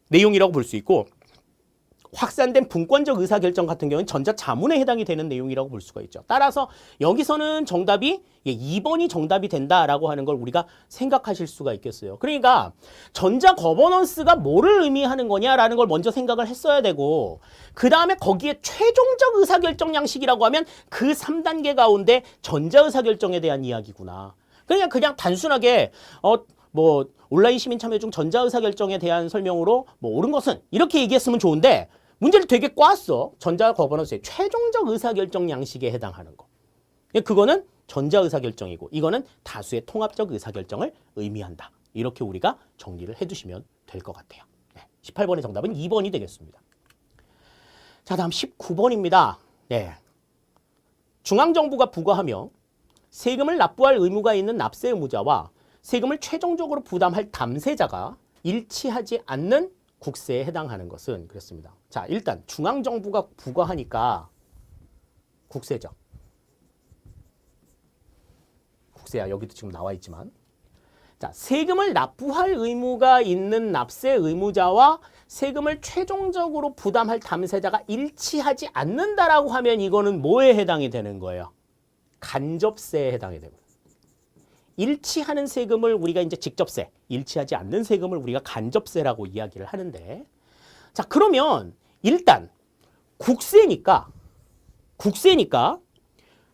내용이라고 볼 수 있고, 확산된 분권적 의사결정 같은 경우는 전자자문에 해당이 되는 내용이라고 볼 수가 있죠. 따라서 여기서는 정답이 2번이 정답이 된다라고 하는 걸 우리가 생각하실 수가 있겠어요. 그러니까 전자거버넌스가 뭐를 의미하는 거냐라는 걸 먼저 생각을 했어야 되고, 그 다음에 거기에 최종적 의사결정 양식이라고 하면 그 3단계 가운데 전자의사결정에 대한 이야기구나. 그냥 단순하게 뭐 온라인 시민 참여 중 전자의사결정에 대한 설명으로 뭐 옳은 것은 이렇게 얘기했으면 좋은데, 문제를 되게 꽈았어. 전자거버넌스의 최종적 의사결정 양식에 해당하는 거. 그거는 전자의사결정이고, 이거는 다수의 통합적 의사결정을 의미한다. 이렇게 우리가 정리를 해두시면 될 것 같아요. 18번의 정답은 2번이 되겠습니다. 자, 다음 19번입니다. 중앙정부가 부과하며 세금을 납부할 의무가 있는 납세 의무자와 세금을 최종적으로 부담할 담세자가 일치하지 않는 국세에 해당하는 것은 그랬습니다. 자, 일단 중앙정부가 부과하니까 국세죠. 국세야, 여기도 지금 나와 있지만. 자, 세금을 납부할 의무가 있는 납세 의무자와 세금을 최종적으로 부담할 담세자가 일치하지 않는다라고 하면 이거는 뭐에 해당이 되는 거예요? 간접세에 해당이 됩니다. 일치하는 세금을 우리가 이제 직접세, 일치하지 않는 세금을 우리가 간접세라고 이야기를 하는데, 자, 그러면 일단 국세니까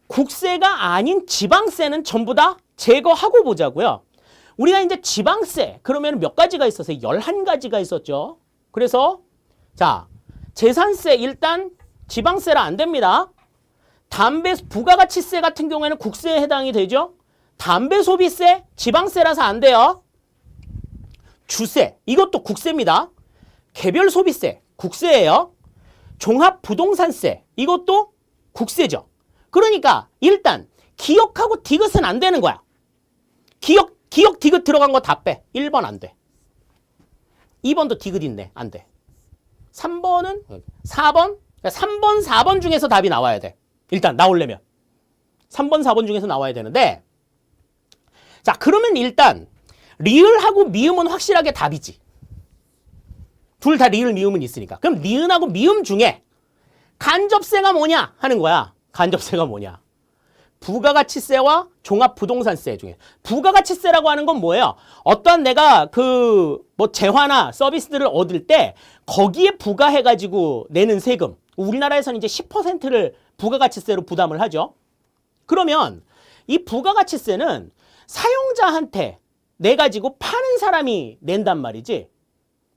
국세가 아닌 지방세는 전부 다 제거하고 보자고요. 우리가 이제 지방세 그러면 몇 가지가 있었어요? 11가지가 있었죠. 그래서 자, 재산세 일단 지방세라 안 됩니다. 담배 부가가치세 같은 경우에는 국세에 해당이 되죠. 담배 소비세 지방세라서 안 돼요. 주세 이것도 국세입니다. 개별 소비세 국세예요. 종합부동산세 이것도 국세죠. 그러니까 일단 기억하고 디귿은 안 되는 거야. 기억 디귿 들어간 거 다 빼. 1번 안 돼. 2번도 디귿 있네. 안 돼. 3번은 4번 3번 4번 중에서 답이 나와야 돼. 일단 나오려면 3번 4번 중에서 나와야 되는데, 자, 그러면 일단 리을하고 미음은 확실하게 답이지. 둘 다 리을 미음은 있으니까. 그럼 니은하고 미음 중에 간접세가 뭐냐 하는 거야. 간접세가 뭐냐? 부가가치세와 종합부동산세 중에. 부가가치세라고 하는 건 뭐예요? 어떤 내가 뭐 재화나 서비스들을 얻을 때 거기에 부과해가지고 내는 세금. 우리나라에서는 이제 10%를 부가가치세로 부담을 하죠. 그러면 이 부가가치세는 사용자한테 내가지고 파는 사람이 낸단 말이지,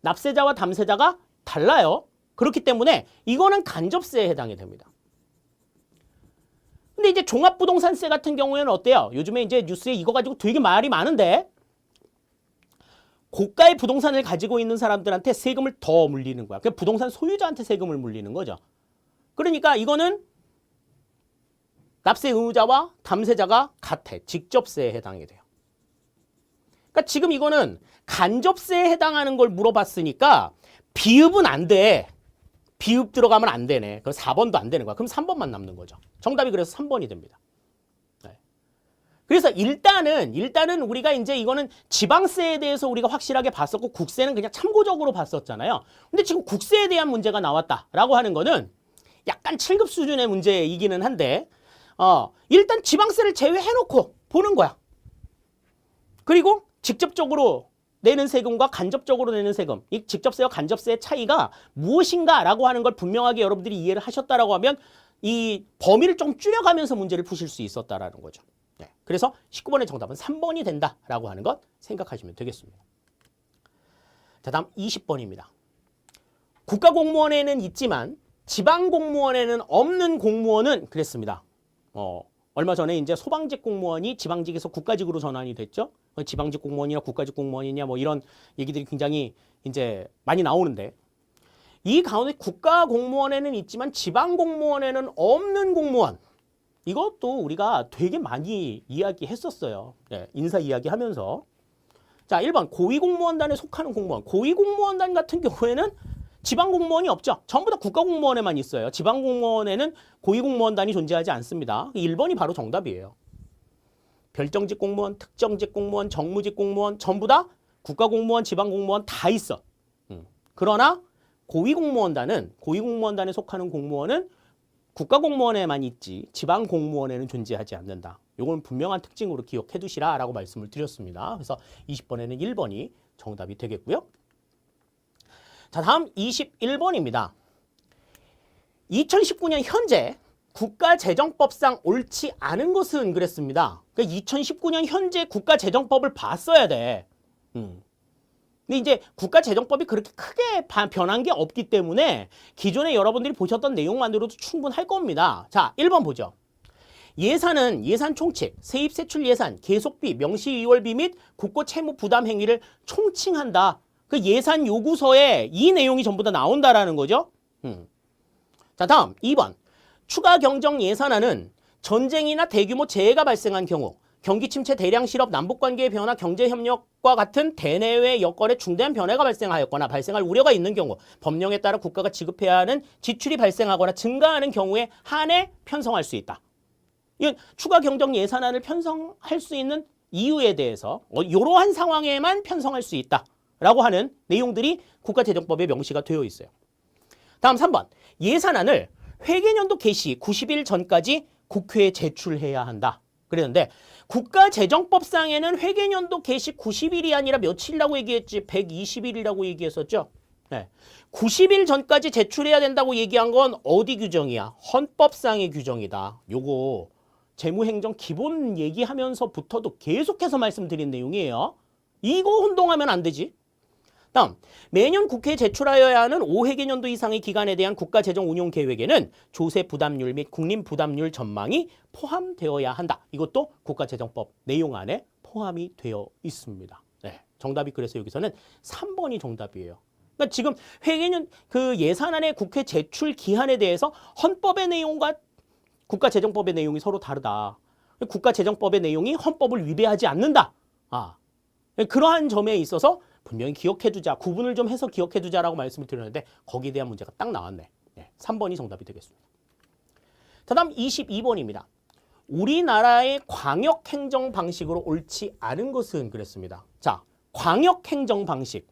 납세자와 담세자가 달라요. 그렇기 때문에 이거는 간접세에 해당이 됩니다. 근데 이제 종합부동산세 같은 경우에는 어때요? 요즘에 이제 뉴스에 이거 가지고 되게 말이 많은데, 고가의 부동산을 가지고 있는 사람들한테 세금을 더 물리는 거야. 그냥 부동산 소유자한테 세금을 물리는 거죠. 그러니까 이거는 납세 의무자와 담세자가 같아. 직접세에 해당이 돼요. 그러니까 지금 이거는 간접세에 해당하는 걸 물어봤으니까 비읍은 안 돼. 비읍 들어가면 안 되네. 그럼 4번도 안 되는 거야. 그럼 3번만 남는 거죠. 정답이 그래서 3번이 됩니다. 네. 그래서 일단은 우리가 이제 이거는 지방세에 대해서 우리가 확실하게 봤었고, 국세는 그냥 참고적으로 봤었잖아요. 근데 지금 국세에 대한 문제가 나왔다라고 하는 거는 약간 7급 수준의 문제이기는 한데, 일단 지방세를 제외해놓고 보는 거야. 그리고 직접적으로 내는 세금과 간접적으로 내는 세금, 이 직접세와 간접세의 차이가 무엇인가라고 하는 걸 분명하게 여러분들이 이해를 하셨다라고 하면 이 범위를 좀 줄여가면서 문제를 푸실 수 있었다라는 거죠. 네. 그래서 19번의 정답은 3번이 된다라고 하는 것 생각하시면 되겠습니다. 자, 다음 20번입니다. 국가공무원에는 있지만 지방공무원에는 없는 공무원은 그랬습니다. 얼마 전에 이제 소방직 공무원이 지방직에서 국가직으로 전환이 됐죠. 지방직 공무원이나 국가직 공무원이냐 뭐 이런 얘기들이 굉장히 이제 많이 나오는데 이 가운데 국가 공무원에는 있지만 지방 공무원에는 없는 공무원. 이것도 우리가 되게 많이 이야기했었어요. 네, 인사 이야기하면서. 자, 1번 고위공무원단에 속하는 공무원. 고위공무원단 같은 경우에는 지방공무원이 없죠. 전부 다 국가공무원에만 있어요. 지방공무원에는 고위공무원단이 존재하지 않습니다. 1번이 바로 정답이에요. 별정직 공무원, 특정직 공무원, 정무직 공무원 전부 다 국가공무원, 지방공무원 다 있어. 그러나 고위공무원단에 속하는 공무원은 국가공무원에만 있지 지방공무원에는 존재하지 않는다. 이건 분명한 특징으로 기억해 두시라라고 말씀을 드렸습니다. 그래서 20번에는 1번이 정답이 되겠고요. 자, 다음 21번입니다. 2019년 현재 국가재정법상 옳지 않은 것은 그랬습니다. 그러니까 2019년 현재 국가재정법을 봤어야 돼. 근데 이제 국가재정법이 그렇게 크게 변한 게 없기 때문에 기존에 여러분들이 보셨던 내용만으로도 충분할 겁니다. 자, 1번 보죠. 예산은 예산 총칙, 세입 세출 예산, 계속비, 명시이월비 및 국고 채무 부담 행위를 총칭한다. 그 예산 요구서에 이 내용이 전부 다 나온다라는 거죠. 자, 다음 2번. 추가 경정 예산안은 전쟁이나 대규모 재해가 발생한 경우, 경기 침체, 대량 실업, 남북관계의 변화, 경제협력과 같은 대내외 여건에 중대한 변화가 발생하였거나 발생할 우려가 있는 경우, 법령에 따라 국가가 지급해야 하는 지출이 발생하거나 증가하는 경우에 한해 편성할 수 있다. 이건 추가 경정 예산안을 편성할 수 있는 이유에 대해서 이러한 상황에만 편성할 수 있다라고 하는 내용들이 국가재정법에 명시가 되어 있어요. 다음 3번. 예산안을 회계연도 개시 90일 전까지 국회에 제출해야 한다. 그랬는데 국가재정법상에는 회계연도 개시 90일이 아니라 며칠이라고 얘기했지? 120일이라고 얘기했었죠? 네. 90일 전까지 제출해야 된다고 얘기한 건 어디 규정이야? 헌법상의 규정이다. 요거 재무행정 기본 얘기하면서부터도 계속해서 말씀드린 내용이에요. 이거 혼동하면 안 되지. 다음, 매년 국회에 제출하여야 하는 5회계년도 이상의 기간에 대한 국가재정운용계획에는 조세 부담률 및 국민 부담률 전망이 포함되어야 한다. 이것도 국가재정법 내용 안에 포함이 되어 있습니다. 네, 정답이 그래서 여기서는 3번이 정답이에요. 그러니까 지금 회계년 그 예산안의 국회 제출 기한에 대해서 헌법의 내용과 국가재정법의 내용이 서로 다르다. 국가재정법의 내용이 헌법을 위배하지 않는다. 그러한 점에 있어서 분명히 기억해두자. 구분을 좀 해서 기억해두자라고 말씀을 드렸는데 거기에 대한 문제가 딱 나왔네. 네, 3번이 정답이 되겠습니다. 자, 다음 22번입니다. 우리나라의 광역행정 방식으로 옳지 않은 것은 그랬습니다. 자, 광역행정 방식.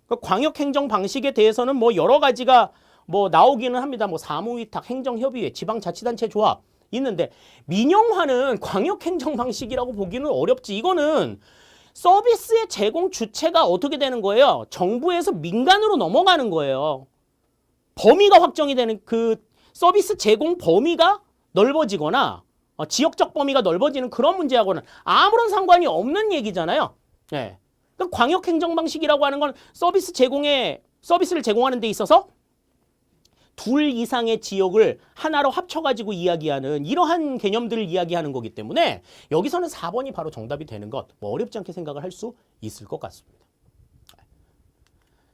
그 광역행정 방식에 대해서는 뭐 여러 가지가 뭐 나오기는 합니다. 뭐 사무위탁, 행정협의회, 지방자치단체 조합 있는데 민영화는 광역행정 방식이라고 보기는 어렵지. 이거는 서비스의 제공 주체가 어떻게 되는 거예요? 정부에서 민간으로 넘어가는 거예요. 범위가 확정이 되는 그 서비스 제공 범위가 넓어지거나 지역적 범위가 넓어지는 그런 문제하고는 아무런 상관이 없는 얘기잖아요. 네. 그러니까 광역행정 방식이라고 하는 건 서비스를 제공하는 데 있어서 둘 이상의 지역을 하나로 합쳐가지고 이야기하는 이러한 개념들을 이야기하는 거기 때문에 여기서는 4번이 바로 정답이 되는 것 뭐 어렵지 않게 생각을 할 수 있을 것 같습니다.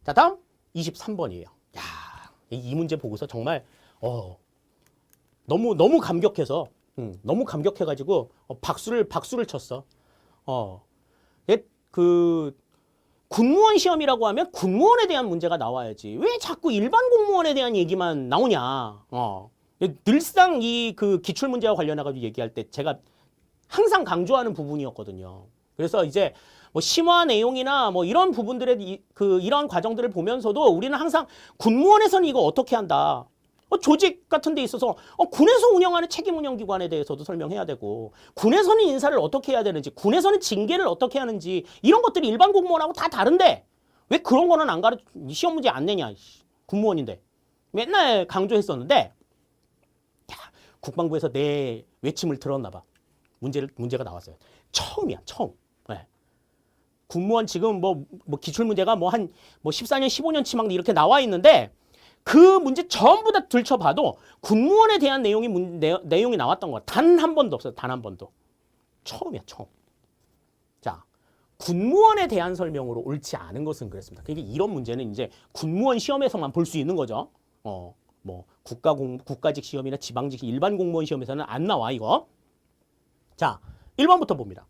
자, 다음 23번이에요. 야, 이 문제 보고서 정말 너무 감격해서 너무 감격해가지고 박수를 쳤어. 군무원 시험이라고 하면 군무원에 대한 문제가 나와야지. 왜 자꾸 일반 공무원에 대한 얘기만 나오냐. 늘상 그 기출문제와 관련해가지고 얘기할 때 제가 항상 강조하는 부분이었거든요. 그래서 이제 뭐 심화 내용이나 뭐 이런 부분들의 이런 과정들을 보면서도 우리는 항상 군무원에서는 이거 어떻게 한다. 조직 같은 데 있어서 군에서 운영하는 책임운영기관에 대해서도 설명해야 되고 군에서는 인사를 어떻게 해야 되는지 군에서는 징계를 어떻게 하는지 이런 것들이 일반 공무원하고 다 다른데 왜 그런 거는 안 가르쳐 시험 문제 안 내냐. 군무원인데 맨날 강조했었는데 국방부에서 내 외침을 들었나 봐. 문제가 나왔어요. 처음이야. 처음. 네. 군무원 지금 뭐 기출문제가 뭐 한 14년 15년치 막 이렇게 나와 있는데 그 문제 전부 다 들춰봐도 군무원에 대한 내용이 나왔던 거 단 한 번도 없어요. 단 한 번도. 처음이야, 처음. 자, 군무원에 대한 설명으로 옳지 않은 것은 그랬습니다. 그러니까 이런 문제는 이제 군무원 시험에서만 볼 수 있는 거죠. 뭐 국가직 시험이나 지방직 일반 공무원 시험에서는 안 나와 이거. 자, 1번부터 봅니다.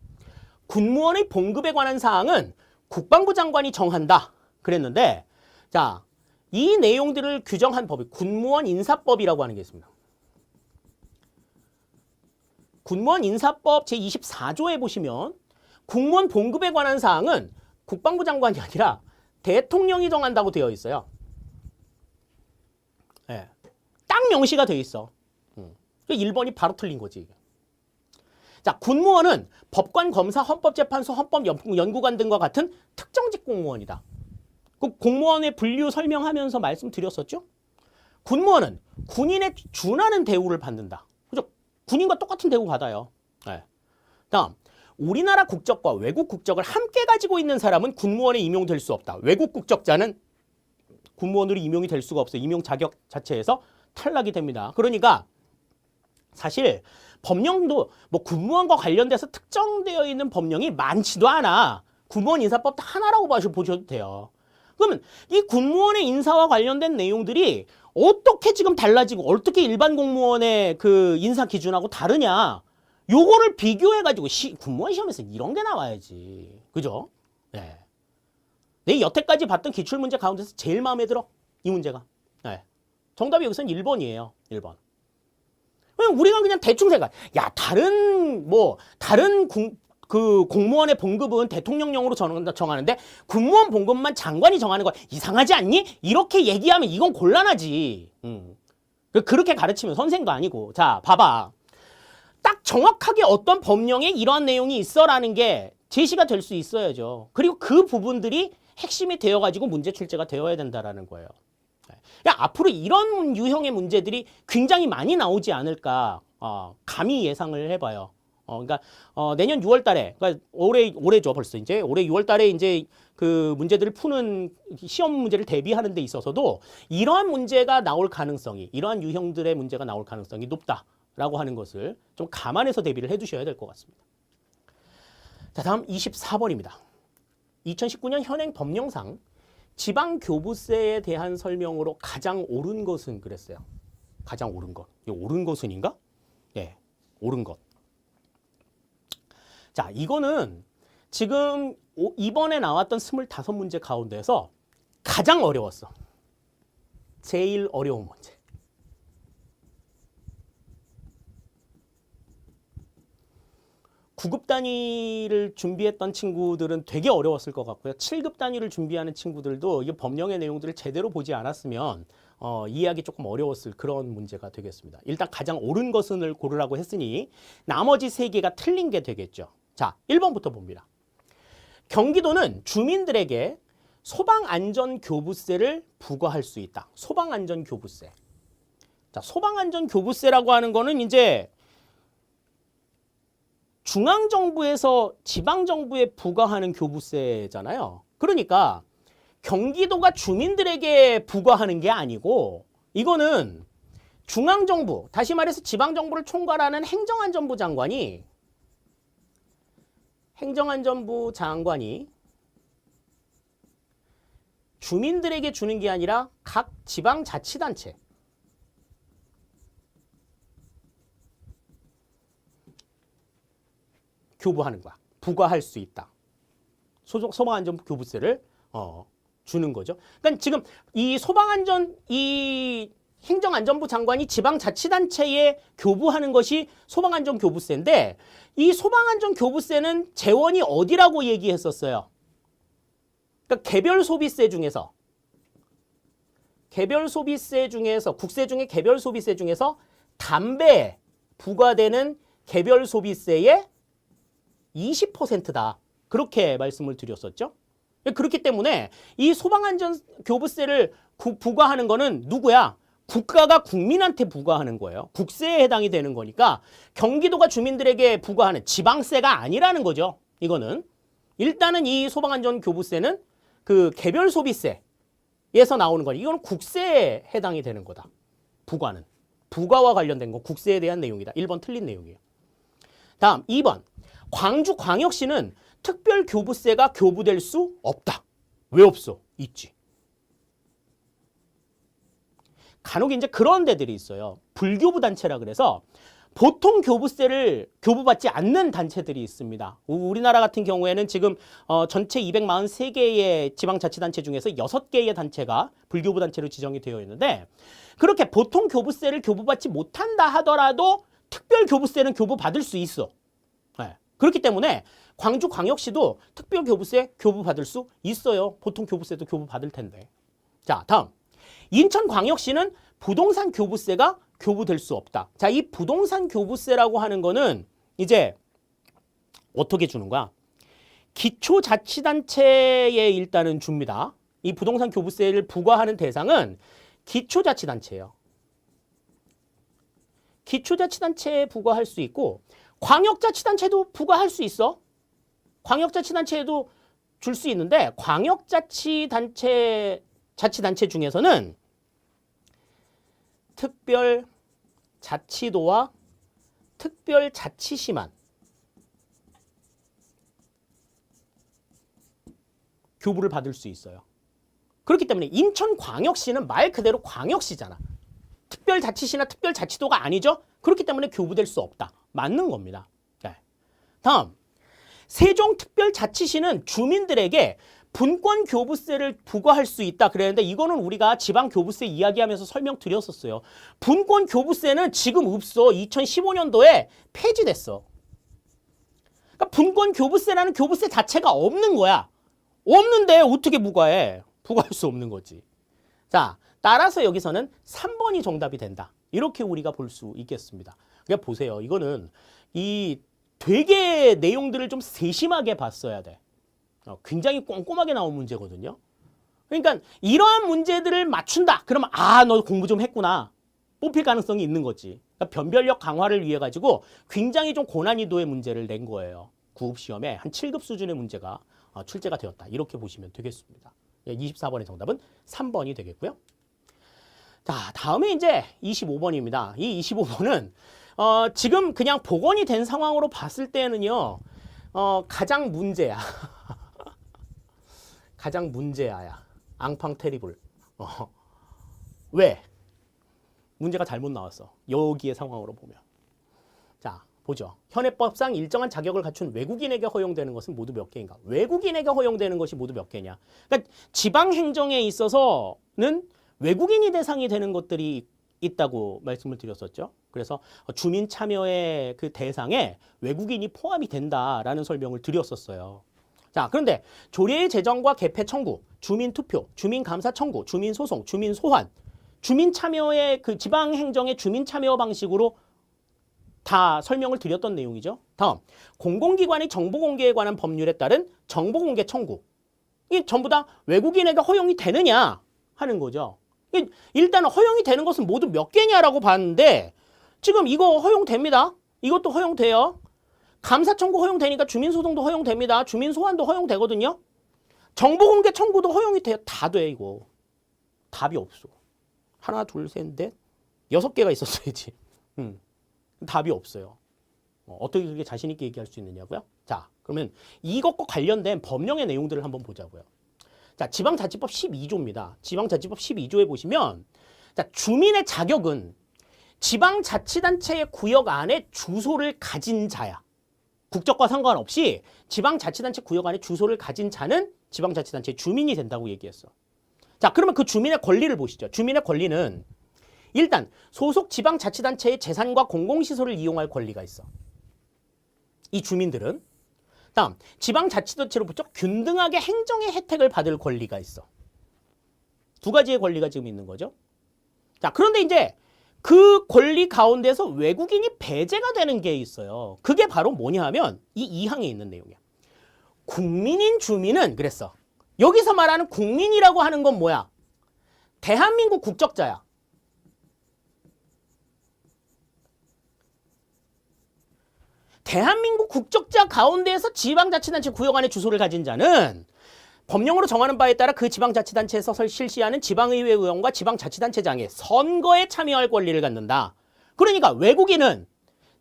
군무원의 봉급에 관한 사항은 국방부 장관이 정한다. 그랬는데 자, 이 내용들을 규정한 법이 군무원 인사법이라고 하는 게 있습니다. 군무원 인사법 제24조에 보시면 국무원 봉급에 관한 사항은 국방부 장관이 아니라 대통령이 정한다고 되어 있어요. 예. 딱 명시가 되어 있어. 1번이 바로 틀린 거지. 자, 군무원은 법관, 검사, 헌법재판소, 헌법연구관 등과 같은 특정직 공무원이다. 그 공무원의 분류 설명하면서 말씀드렸었죠? 군무원은 군인에 준하는 대우를 받는다. 그죠? 군인과 똑같은 대우 받아요. 네. 다음, 우리나라 국적과 외국 국적을 함께 가지고 있는 사람은 군무원에 임용될 수 없다. 외국 국적자는 군무원으로 임용이 될 수가 없어요. 임용 자격 자체에서 탈락이 됩니다. 그러니까 사실 법령도 뭐 군무원과 관련돼서 특정되어 있는 법령이 많지도 않아. 군무원 인사법 하나라고 보셔도 돼요. 그러면 이 군무원의 인사와 관련된 내용들이 어떻게 지금 달라지고 어떻게 일반 공무원의 그 인사 기준하고 다르냐. 요거를 비교해가지고 군무원 시험에서 이런 게 나와야지. 그죠? 네. 내 여태까지 봤던 기출문제 가운데서 제일 마음에 들어. 이 문제가. 네. 정답이 여기서는 1번이에요. 1번. 우리가 그냥 대충 생각. 야, 다른 공무원의 봉급은 대통령령으로 정하는데 군무원 봉급만 장관이 정하는 거 이상하지 않니? 이렇게 얘기하면 이건 곤란하지. 그렇게 가르치면 선생도 아니고. 자, 봐봐. 딱 정확하게 어떤 법령에 이러한 내용이 있어라는 게 제시가 될 수 있어야죠. 그리고 그 부분들이 핵심이 되어가지고 문제 출제가 되어야 된다라는 거예요. 그러니까 앞으로 이런 유형의 문제들이 굉장히 많이 나오지 않을까 감히 예상을 해봐요. 그러니까 내년 6월 달에, 그러니까 올해죠 벌써 이제 올해 6월 달에 이제 그 문제들을 푸는 시험 문제를 대비하는 데 있어서도 이러한 문제가 나올 가능성이, 이러한 유형들의 문제가 나올 가능성이 높다라고 하는 것을 좀 감안해서 대비를 해두셔야 될 것 같습니다. 자, 다음 24번입니다. 2019년 현행 법령상 지방교부세에 대한 설명으로 가장 옳은 것은 그랬어요. 가장 옳은 것. 옳은 것은인가? 예, 옳은 것. 자, 이거는 지금 이번에 나왔던 25문제 가운데서 가장 어려웠어. 제일 어려운 문제. 구급 단위를 준비했던 친구들은 되게 어려웠을 것 같고요. 7급 단위를 준비하는 친구들도 이 법령의 내용들을 제대로 보지 않았으면 이해하기 조금 어려웠을 그런 문제가 되겠습니다. 일단 가장 옳은 것을 고르라고 했으니 나머지 3개가 틀린 게 되겠죠. 자, 1번부터 봅니다. 경기도는 주민들에게 소방안전교부세를 부과할 수 있다. 소방안전교부세. 자, 소방안전교부세라고 하는 거는 이제 중앙정부에서 지방정부에 부과하는 교부세잖아요. 그러니까 경기도가 주민들에게 부과하는 게 아니고 이거는 중앙정부, 다시 말해서 지방정부를 총괄하는 행정안전부 장관이 주민들에게 주는 게 아니라 각 지방자치단체, 교부하는 거야. 부과할 수 있다. 소방안전교부세를 주는 거죠. 그러니까 지금 이 행정안전부 장관이 지방자치단체에 교부하는 것이 소방안전교부세인데 이 소방안전교부세는 재원이 어디라고 얘기했었어요? 그러니까 개별소비세 중에서 국세 중에 개별소비세 중에서 담배에 부과되는 개별소비세의 20%다. 그렇게 말씀을 드렸었죠. 그렇기 때문에 이 소방안전교부세를 부과하는 거는 누구야? 국가가 국민한테 부과하는 거예요. 국세에 해당이 되는 거니까 경기도가 주민들에게 부과하는 지방세가 아니라는 거죠. 이거는 일단은 이 소방안전교부세는 그 개별소비세에 나오는 거. 이건 국세에 해당이 되는 거다. 부과는. 부과와 관련된 거 국세에 대한 내용이다. 1번 틀린 내용이에요. 다음 2번. 광주광역시는 특별교부세가 교부될 수 없다. 왜 없어? 있지. 간혹 이제 그런 데들이 있어요. 불교부 단체라 그래서 보통 교부세를 교부받지 않는 단체들이 있습니다. 우리나라 같은 경우에는 지금 전체 243개의 지방자치단체 중에서 6개의 단체가 불교부 단체로 지정이 되어 있는데 그렇게 보통 교부세를 교부받지 못한다 하더라도 특별교부세는 교부받을 수 있어. 네. 그렇기 때문에 광주광역시도 특별교부세 교부받을 수 있어요. 보통 교부세도 교부받을 텐데. 자, 다음. 인천광역시는 부동산 교부세가 교부될 수 없다. 자, 이 부동산 교부세라고 하는 거는 이제 어떻게 주는 거야? 기초자치단체에 일단은 줍니다. 이 부동산 교부세를 부과하는 대상은 기초자치단체예요. 기초자치단체에 부과할 수 있고 광역자치단체도 부과할 수 있어. 광역자치단체에도 줄 수 있는데 자치단체 중에서는 특별자치도와 특별자치시만 교부를 받을 수 있어요. 그렇기 때문에 인천광역시는 말 그대로 광역시잖아. 특별자치시나 특별자치도가 아니죠? 그렇기 때문에 교부될 수 없다. 맞는 겁니다. 네. 다음, 세종특별자치시는 주민들에게 분권교부세를 부과할 수 있다 그랬는데 이거는 우리가 지방교부세 이야기하면서 설명드렸었어요. 분권교부세는 지금 없어. 2015년도에 폐지됐어. 그러니까 분권교부세라는 교부세 자체가 없는 거야. 없는데 어떻게 부과해? 부과할 수 없는 거지. 자, 따라서 여기서는 3번이 정답이 된다. 이렇게 우리가 볼 수 있겠습니다. 그러니까 보세요. 이거는 이 되게 내용들을 좀 세심하게 봤어야 돼. 굉장히 꼼꼼하게 나온 문제거든요. 그러니까 이러한 문제들을 맞춘다. 그러면 너 공부 좀 했구나. 뽑힐 가능성이 있는 거지. 그러니까 변별력 강화를 위해 가지고 굉장히 좀 고난이도의 문제를 낸 거예요. 구급시험에 한 7급 수준의 문제가 출제가 되었다. 이렇게 보시면 되겠습니다. 24번의 정답은 3번이 되겠고요. 자, 다음에 이제 25번입니다. 이 25번은 지금 그냥 복원이 된 상황으로 봤을 때는요. 가장 문제야. 가장 문제야야. 앙팡 테리블. 왜? 문제가 잘못 나왔어. 여기의 상황으로 보면. 자, 보죠. 현행법상 일정한 자격을 갖춘 외국인에게 허용되는 것은 모두 몇 개인가? 외국인에게 허용되는 것이 모두 몇 개냐? 그러니까 지방행정에 있어서는 외국인이 대상이 되는 것들이 있다고 말씀을 드렸었죠. 그래서 주민 참여의 그 대상에 외국인이 포함이 된다라는 설명을 드렸었어요. 자, 그런데 조례의 제정과 개폐 청구, 주민 투표, 주민 감사 청구, 주민 소송, 주민 소환, 주민 참여의 그 지방 행정의 주민 참여 방식으로 다 설명을 드렸던 내용이죠. 다음, 공공기관의 정보 공개에 관한 법률에 따른 정보 공개 청구. 이 전부 다 외국인에게 허용이 되느냐 하는 거죠. 일단 허용이 되는 것은 모두 몇 개냐라고 봤는데 지금 이거 허용됩니다. 이것도 허용돼요. 감사 청구 허용되니까 주민소송도 허용됩니다. 주민소환도 허용되거든요. 정보공개 청구도 허용이 돼요. 다 돼 이거. 답이 없어. 하나, 둘, 셋, 넷, 6개가 있었어야지. 답이 없어요. 어떻게 그렇게 자신 있게 얘기할 수 있느냐고요? 자, 그러면 이것과 관련된 법령의 내용들을 한번 보자고요. 자, 지방자치법 12조입니다. 지방자치법 12조에 보시면 자, 주민의 자격은 지방자치단체의 구역 안에 주소를 가진 자야. 국적과 상관없이 지방자치단체 구역 안에 주소를 가진 자는 지방자치단체의 주민이 된다고 얘기했어. 자, 그러면 그 주민의 권리를 보시죠. 주민의 권리는 일단 소속 지방자치단체의 재산과 공공시설을 이용할 권리가 있어. 이 주민들은. 다음, 지방자치단체로부터 균등하게 행정의 혜택을 받을 권리가 있어. 두 가지의 권리가 지금 있는 거죠. 자, 그런데 이제 그 권리 가운데서 외국인이 배제가 되는 게 있어요. 그게 바로 뭐냐 하면 이 2항에 있는 내용이야. 국민인 주민은 그랬어. 여기서 말하는 국민이라고 하는 건 뭐야? 대한민국 국적자야. 대한민국 국적자 가운데에서 지방자치단체 구역 안에 주소를 가진 자는 법령으로 정하는 바에 따라 그 지방자치단체에서 실시하는 지방의회 의원과 지방자치단체장이 선거에 참여할 권리를 갖는다. 그러니까 외국인은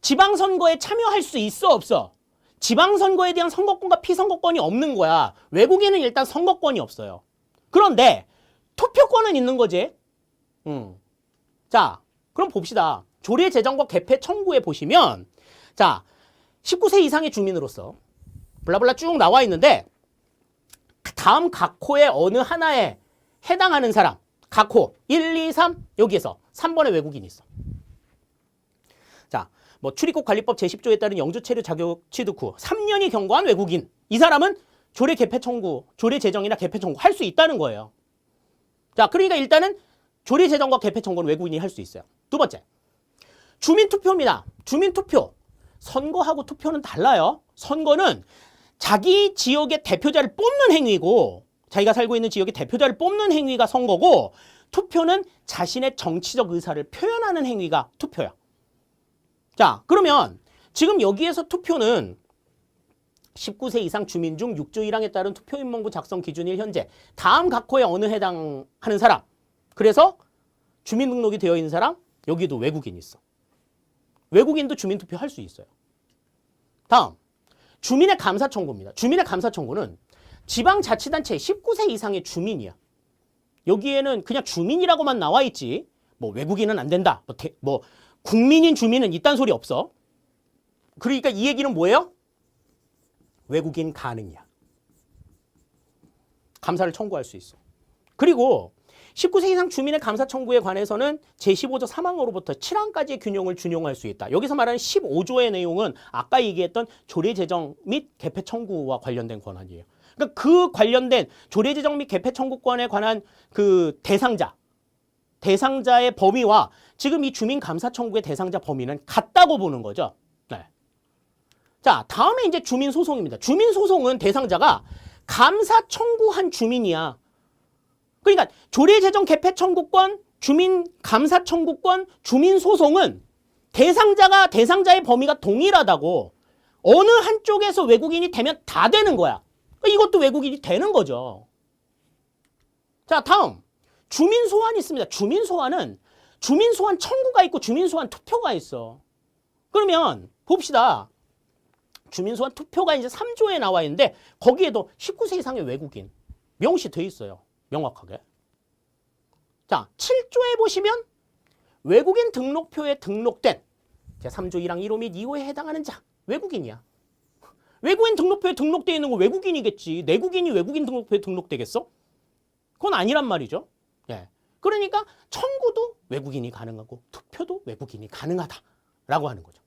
지방선거에 참여할 수 있어 없어? 지방선거에 대한 선거권과 피선거권이 없는 거야. 외국인은 일단 선거권이 없어요. 그런데 투표권은 있는 거지. 자, 그럼 봅시다. 조례제정과 개폐 청구에 보시면 자, 19세 이상의 주민으로서 블라블라 쭉 나와 있는데 다음 각 호의 어느 하나에 해당하는 사람 각 호 1, 2, 3 여기에서 3번의 외국인이 있어. 자, 뭐 출입국 관리법 제10조에 따른 영주 체류 자격 취득 후 3년이 경과한 외국인. 이 사람은 조례 개폐 청구, 조례 제정이나 개폐 청구 할 수 있다는 거예요. 자, 그러니까 일단은 조례 제정과 개폐 청구는 외국인이 할 수 있어요. 두 번째, 주민투표입니다. 주민투표. 선거하고 투표는 달라요. 선거는 자기 지역의 대표자를 뽑는 행위고, 자기가 살고 있는 지역의 대표자를 뽑는 행위가 선거고, 투표는 자신의 정치적 의사를 표현하는 행위가 투표야. 자, 그러면 지금 여기에서 투표는 19세 이상 주민 중 6조 1항에 따른 투표인명부 작성 기준일 현재 다음 각 호에 어느 해당하는 사람. 그래서 주민등록이 되어 있는 사람, 여기도 외국인이 있어. 외국인도 주민투표 할 수 있어요. 다음, 주민의 감사 청구입니다. 주민의 감사 청구는 지방자치단체 19세 이상의 주민이야. 여기에는 그냥 주민이라고만 나와 있지, 뭐 외국인은 안 된다, 뭐 국민인 주민은 이딴 소리 없어. 그러니까 이 얘기는 뭐예요? 외국인 가능이야. 감사를 청구할 수 있어. 그리고 19세 이상 주민의 감사 청구에 관해서는 제15조 3항으로부터 7항까지의 균형을 준용할 수 있다. 여기서 말하는 15조의 내용은 아까 얘기했던 조례 제정 및 개폐 청구와 관련된 권한이에요. 그러니까 그 관련된 조례 제정 및 개폐 청구권에 관한 그 대상자의 범위와 지금 이 주민 감사 청구의 대상자 범위는 같다고 보는 거죠. 네. 자, 다음에 이제 주민 소송입니다. 주민 소송은 대상자가 감사 청구한 주민이야. 그러니까 조례 제정 개폐 청구권, 주민 감사 청구권, 주민 소송은 대상자의 범위가 동일하다고. 어느 한쪽에서 외국인이 되면 다 되는 거야. 이것도 외국인이 되는 거죠. 자, 다음 주민 소환이 있습니다. 주민 소환은 주민 소환 청구가 있고 주민 소환 투표가 있어. 그러면 봅시다. 주민 소환 투표가 이제 3조에 나와 있는데 거기에도 19세 이상의 외국인 명시 돼 있어요. 명확하게. 자, 7조에 보시면 외국인 등록표에 등록된 제3조 1항 1호 및 2호에 해당하는 자, 외국인이야. 외국인 등록표에 등록되어 있는 거 외국인이겠지. 내국인이 외국인 등록표에 등록되겠어? 그건 아니란 말이죠. 예. 그러니까 청구도 외국인이 가능하고 투표도 외국인이 가능하다라고 하는 거죠.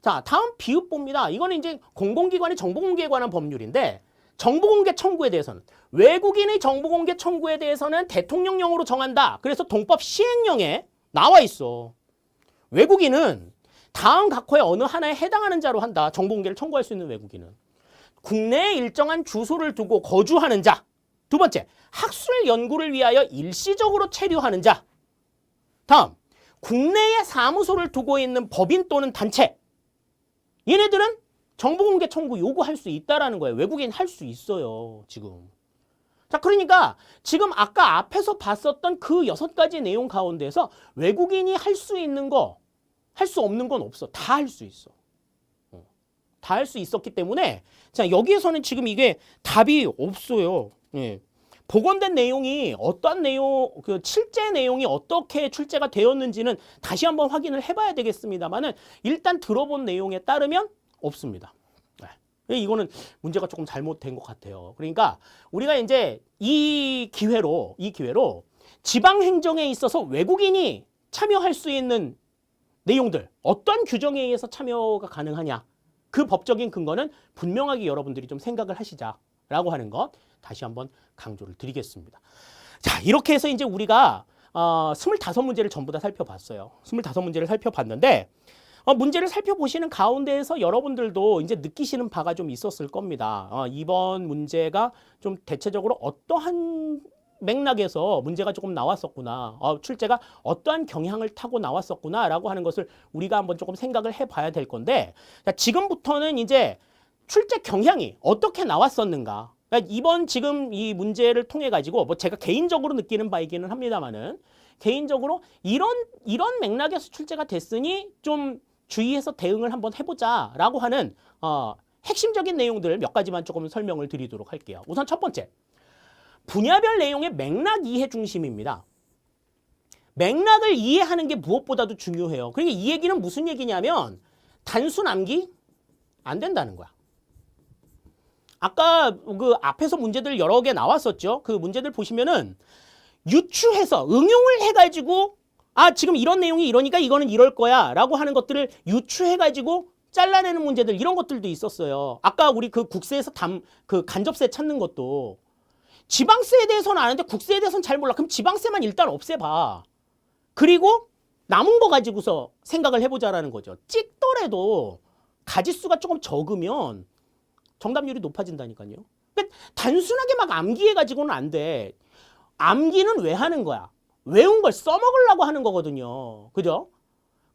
자, 다음 비읍보입니다. 이거는 이제 공공기관의 정보공개에 관한 법률인데 정보공개 청구에 대해서는 외국인의 정보공개 청구에 대해서는 대통령령으로 정한다. 그래서 동법 시행령에 나와 있어. 외국인은 다음 각 호의 어느 하나에 해당하는 자로 한다. 정보공개를 청구할 수 있는 외국인은 국내에 일정한 주소를 두고 거주하는 자. 두 번째, 학술 연구를 위하여 일시적으로 체류하는 자. 다음, 국내에 사무소를 두고 있는 법인 또는 단체. 얘네들은 정보공개 청구 요구할 수 있다라는 거예요. 외국인 할 수 있어요, 지금. 자, 그러니까 지금 아까 앞에서 봤었던 그 6가지 내용 가운데서 외국인이 할 수 있는 거, 할 수 없는 건 없어. 다 할 수 있어. 다 할 수 있었기 때문에 자, 여기에서는 지금 이게 답이 없어요. 예. 복원된 내용이 어떤 내용, 그 실제 내용이 어떻게 출제가 되었는지는 다시 한번 확인을 해봐야 되겠습니다만은 일단 들어본 내용에 따르면 없습니다. 네. 이거는 문제가 조금 잘못된 것 같아요. 그러니까 우리가 이제 이 기회로 지방행정에 있어서 외국인이 참여할 수 있는 내용들, 어떤 규정에 의해서 참여가 가능하냐, 그 법적인 근거는 분명하게 여러분들이 좀 생각을 하시자라고 하는 것 다시 한번 강조를 드리겠습니다. 자, 이렇게 해서 이제 우리가 25문제를 전부 다 살펴봤어요. 25문제를 살펴봤는데 문제를 살펴보시는 가운데에서 여러분들도 이제 느끼시는 바가 좀 있었을 겁니다. 이번 문제가 좀 대체적으로 어떠한 맥락에서 문제가 조금 나왔었구나. 출제가 어떠한 경향을 타고 나왔었구나라고 하는 것을 우리가 한번 조금 생각을 해봐야 될 건데, 자, 지금부터는 이제 출제 경향이 어떻게 나왔었는가, 그러니까 이번 지금 이 문제를 통해 가지고 뭐 제가 개인적으로 느끼는 바이기는 합니다만은 개인적으로 이런 맥락에서 출제가 됐으니 좀 주의해서 대응을 한번 해보자라고 하는 핵심적인 내용들 몇 가지만 조금 설명을 드리도록 할게요. 우선 첫 번째, 분야별 내용의 맥락 이해 중심입니다. 맥락을 이해하는 게 무엇보다도 중요해요. 그러니까 이 얘기는 무슨 얘기냐면 단순 암기 안 된다는 거야. 아까 그 앞에서 문제들 여러 개 나왔었죠. 그 문제들 보시면은 유추해서 응용을 해가지고 지금 이런 내용이 이러니까 이거는 이럴 거야 라고 하는 것들을 유추해가지고 잘라내는 문제들 이런 것들도 있었어요. 아까 우리 그 국세에서 그 간접세 찾는 것도 지방세에 대해서는 아는데 국세에 대해서는 잘 몰라. 그럼 지방세만 일단 없애봐. 그리고 남은 거 가지고서 생각을 해보자라는 거죠. 찍더라도 가지수가 조금 적으면 정답률이 높아진다니까요. 그러니까 단순하게 막 암기해가지고는 안 돼. 암기는 왜 하는 거야? 외운 걸 써먹으려고 하는 거거든요. 그죠?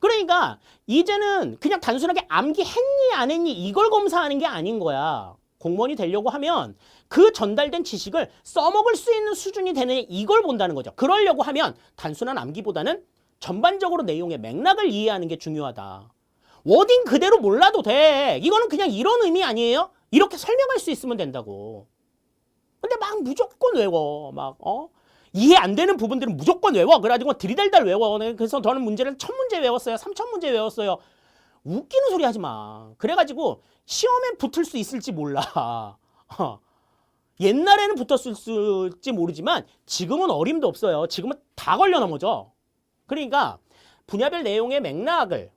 그러니까 이제는 그냥 단순하게 암기했니 안 했니 이걸 검사하는 게 아닌 거야. 공무원이 되려고 하면 그 전달된 지식을 써먹을 수 있는 수준이 되느냐 이걸 본다는 거죠. 그러려고 하면 단순한 암기보다는 전반적으로 내용의 맥락을 이해하는 게 중요하다. 워딩 그대로 몰라도 돼. 이거는 그냥 이런 의미 아니에요? 이렇게 설명할 수 있으면 된다고. 근데 막 무조건 외워. 이해 안 되는 부분들은 무조건 외워. 그래가지고 들이달달 외워. 그래서 저는 문제를 1000문제 외웠어요. 3000문제 외웠어요. 웃기는 소리 하지 마. 그래가지고 시험에 붙을 수 있을지 몰라. 옛날에는 붙었을지 모르지만 지금은 어림도 없어요. 지금은 다 걸려 넘어져. 그러니까 분야별 내용의 맥락을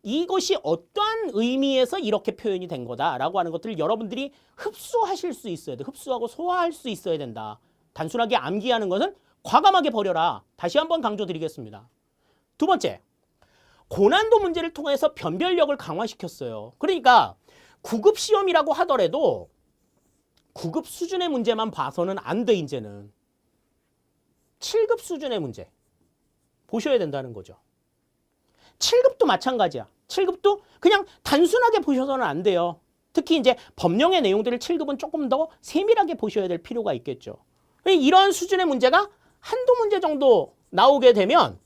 이것이 어떠한 의미에서 이렇게 표현이 된 거다라고 하는 것들을 여러분들이 흡수하실 수 있어야 돼. 흡수하고 소화할 수 있어야 된다. 단순하게 암기하는 것은 과감하게 버려라. 다시 한번 강조드리겠습니다. 두 번째, 고난도 문제를 통해서 변별력을 강화시켰어요. 그러니까 9급 시험이라고 하더라도 9급 수준의 문제만 봐서는 안 돼, 이제는. 7급 수준의 문제 보셔야 된다는 거죠. 7급도 마찬가지야. 7급도 그냥 단순하게 보셔서는 안 돼요. 특히 이제 법령의 내용들을 7급은 조금 더 세밀하게 보셔야 될 필요가 있겠죠. 이런 수준의 문제가 한두 문제 정도 나오게 되면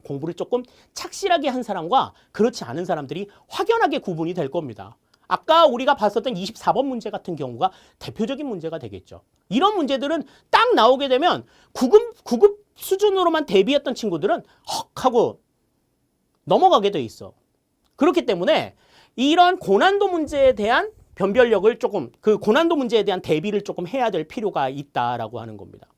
공부를 조금 착실하게 한 사람과 그렇지 않은 사람들이 확연하게 구분이 될 겁니다. 아까 우리가 봤었던 24번 문제 같은 경우가 대표적인 문제가 되겠죠. 이런 문제들은 딱 나오게 되면 9급 수준으로만 대비했던 친구들은 헉 하고 넘어가게 돼 있어. 그렇기 때문에 이런 고난도 문제에 대한 변별력을 조금, 그 고난도 문제에 대한 대비를 조금 해야 될 필요가 있다라고 하는 겁니다.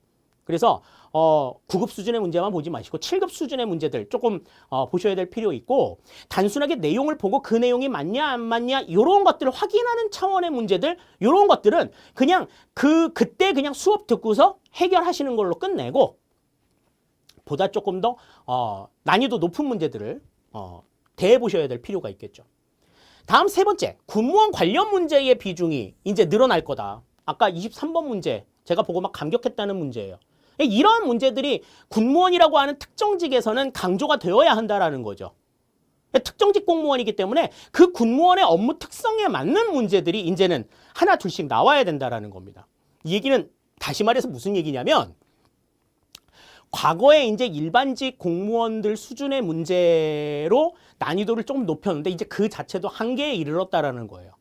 그래서 9급 수준의 문제만 보지 마시고 7급 수준의 문제들 조금 보셔야 될 필요 있고, 단순하게 내용을 보고 그 내용이 맞냐 안 맞냐 이런 것들을 확인하는 차원의 문제들, 이런 것들은 그냥 그때 그냥 수업 듣고서 해결하시는 걸로 끝내고, 보다 조금 더 난이도 높은 문제들을 대해보셔야 될 필요가 있겠죠. 다음 세 번째, 군무원 관련 문제의 비중이 이제 늘어날 거다. 아까 23번 문제 제가 보고 막 감격했다는 문제예요. 이런 문제들이 군무원이라고 하는 특정직에서는 강조가 되어야 한다라는 거죠. 특정직 공무원이기 때문에 그 군무원의 업무 특성에 맞는 문제들이 이제는 하나 둘씩 나와야 된다라는 겁니다. 이 얘기는 다시 말해서 무슨 얘기냐면, 과거에 이제 일반직 공무원들 수준의 문제로 난이도를 조금 높였는데 이제 그 자체도 한계에 이르렀다라는 거예요.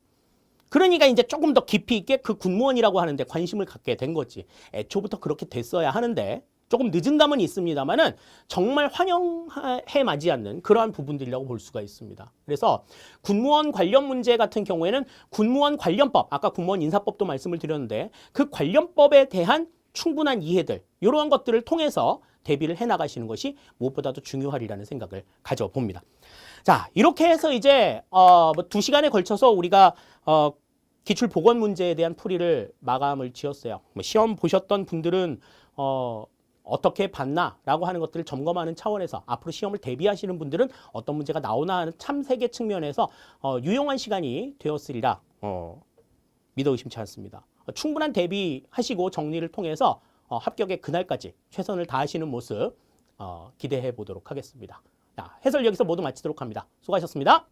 그러니까 이제 조금 더 깊이 있게 그 군무원이라고 하는데 관심을 갖게 된 거지. 애초부터 그렇게 됐어야 하는데 조금 늦은 감은 있습니다만은 정말 환영해 마지 않는 그러한 부분들이라고 볼 수가 있습니다. 그래서 군무원 관련 문제 같은 경우에는 군무원 관련법, 아까 군무원 인사법도 말씀을 드렸는데 그 관련법에 대한 충분한 이해들, 이러한 것들을 통해서 대비를 해나가시는 것이 무엇보다도 중요하리라는 생각을 가져봅니다. 자, 이렇게 해서 이제 2시간에 걸쳐서 우리가 기출 보건 문제에 대한 풀이를 마감을 지었어요. 시험 보셨던 분들은 어떻게 봤나라고 하는 것들을 점검하는 차원에서 앞으로 시험을 대비하시는 분들은 어떤 문제가 나오나 하는 참색의 측면에서 유용한 시간이 되었으리라 믿어 의심치 않습니다. 충분한 대비하시고 정리를 통해서 합격의 그날까지 최선을 다하시는 모습 기대해 보도록 하겠습니다. 자, 해설 여기서 모두 마치도록 합니다. 수고하셨습니다.